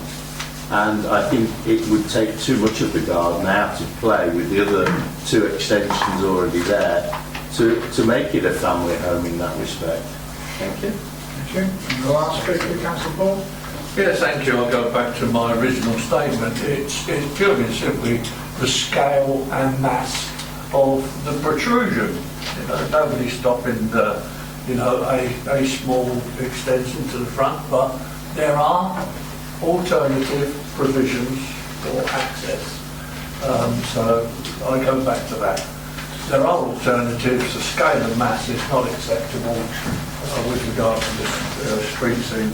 and I think it would take too much of the garden out to play with the other 2 extensions already there to make it a family home in that respect. Thank you. Thank you. And the last speaker, Councillor Paul. Yes, thank you. I'll go back to my original statement. It's purely and simply the scale and mass of the protrusion. You know, nobody's stopping the, a small extension to the front, but there are alternative provisions for access. So I go back to that. There are alternatives. The scale and mass is not acceptable with regard to this street scene.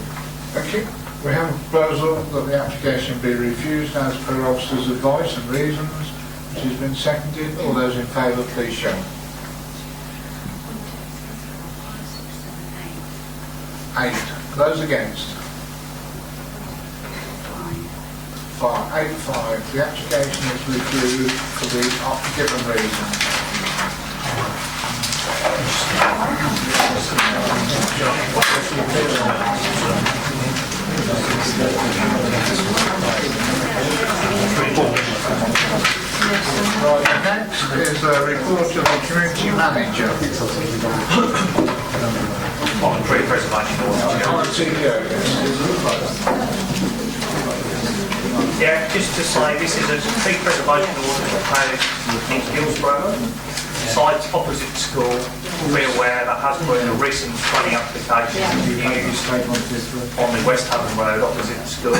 Thank you. We have a proposal that the application be refused as per officer's advice and reasons, which has been seconded. All those in favour, please show. 8. Those against? 5. The application is refused for the given reasons. Right, next is a report of the community manager. On pre-preservation order. Yeah, just to say, this is a pre-preservation order proposed in Hillsborough, site opposite the school. Be aware that has been a recent planning application used on the West Haven Road opposite the school.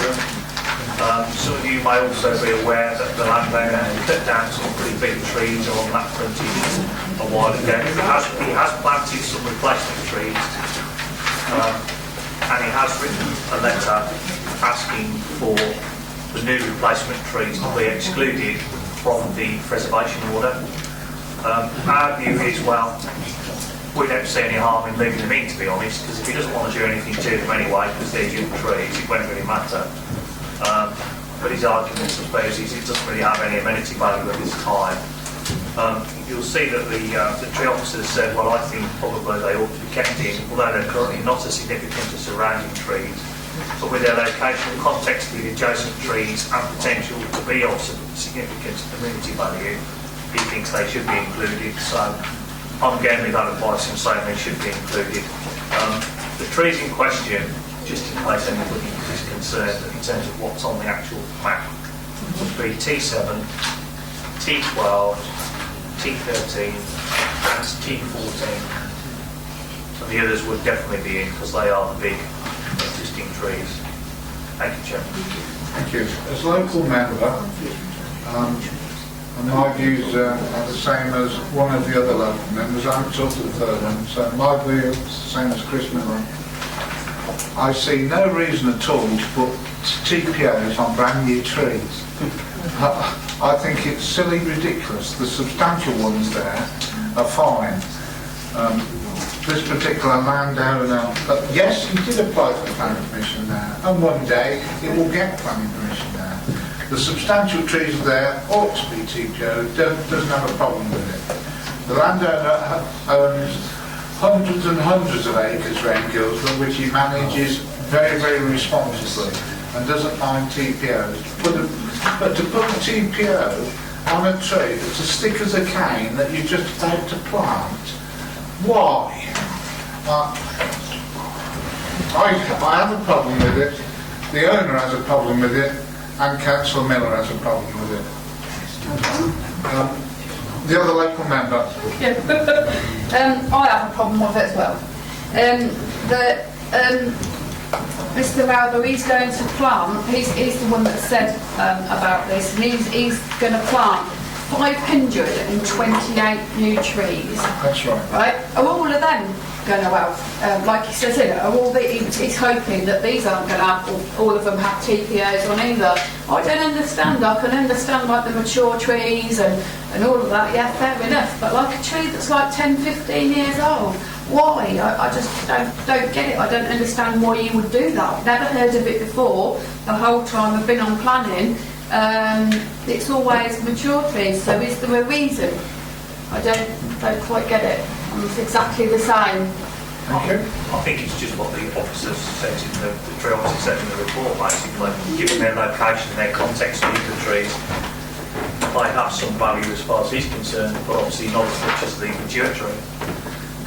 Some of you may also be aware that the landowner cut down some pretty big trees on that frontage a while ago. He has planted some replacement trees, and he has written a letter asking for the new replacement trees to be excluded from the preservation order. Our view is, well, we don't see any harm in leaving them in, to be honest, because if he doesn't want to do anything to them anyway, because they're young trees, it won't really matter. But his argument, I suppose, is it doesn't really have any amenity value at this time. You'll see that the tree officer said, well, I think probably they ought to be kept in, although they're currently not as significant as surrounding trees, but with their location, context of the adjacent trees and potential to be of significant amenity value, he thinks they should be included. So I'm going with that advice and saying they should be included. The trees in question, just in case anybody is concerned in terms of what's on the actual map, would be T7, T12, T13 and T14. And the others would definitely be in because they are the big existing trees. Thank you, Chairman. Thank you. As local member, and my views are the same as one of the other local members. I'm sort of the third one, so my view is the same as Chris Miller. I see no reason at all to put TPOs on brand new trees. I think it's silly, ridiculous. The substantial ones there are fine. This particular landowner, yes, he did apply for planning permission there, and one day it will get planning permission there. The substantial trees there ought to be TPO, doesn't have a problem with it. The landowner owns hundreds and hundreds of acres around Guildford, which he manages very, very responsibly and doesn't mind TPOs. But to put a TPO on a tree that's as thick as a cane that you're just about to plant, why? I have a problem with it, the owner has a problem with it, and Councillor Miller has a problem with it. The other local member. I have a problem with it as well. Mr. Lowther, he's going to plant, he's the one that said about this, and he's going to plant 528 new trees. That's right. Right? Are all of them going to have, like he says here, he's hoping that these aren't going to have, all of them have TPOs on either. I don't understand. I can understand like the mature trees and all of that, yeah, fair enough. But like a tree that's like 10, 15 years old, why? I just don't get it. I don't understand why you would do that. I've never heard of it before. The whole time I've been on planning, it's always mature trees. So is there a reason? I don't quite get it. It's exactly the same. I think it's just what the officers said in the tree officer said in the report, basically, given their location and their context of the trees, they have some value as far as he's concerned, but obviously not as much as the mature tree.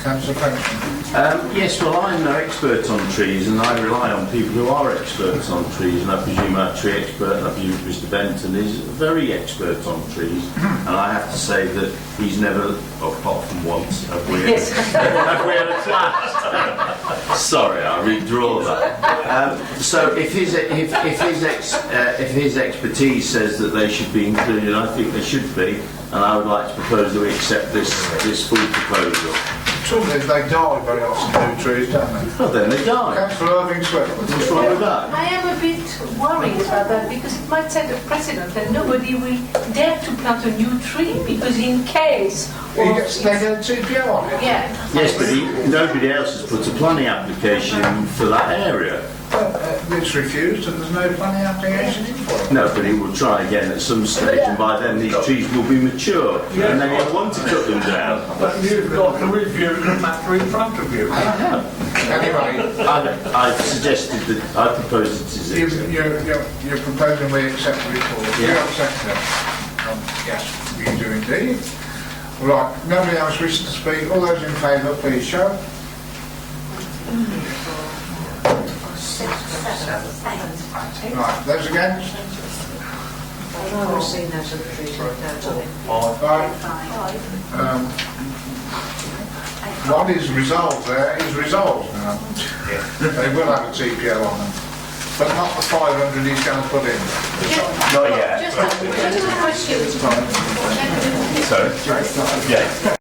Councillor Franklin. Yes, well, I'm no expert on trees, and I rely on people who are experts on trees, and I presume our tree expert, and I presume Mr. Benton is very expert on trees, and I have to say that he's never, apart from once, have we had a class? Sorry, I redraw that. So if his expertise says that they should be included, I think they should be, and I would like to propose that we accept this full proposal. The trouble is they die very often, new trees, don't they? Well, then they die. Councillor Irving Swift. What's wrong with that? I am a bit worried about that because it might set a precedent and nobody will dare to plant a new tree because in case they get a TPO on it. Yeah. Yes, but nobody else has put a planning application for that area. It's refused and there's no planning application in for it. No, but he will try again at some stage, and by then these trees will be mature, and then he'll want to cut them down. But you've got to review the matter in front of you. I have. Anyway, I've suggested that, I propose it is you're proposing we accept the report. Yeah. You accept it? Yes, we do indeed. Right, nobody else wishes to speak. All those in favour, please show. Right, those against? What is resolved there is resolved now. They will have a TPO on them, but not the 500 he's going to put in. Not yet. Just a question. Sorry? Yeah.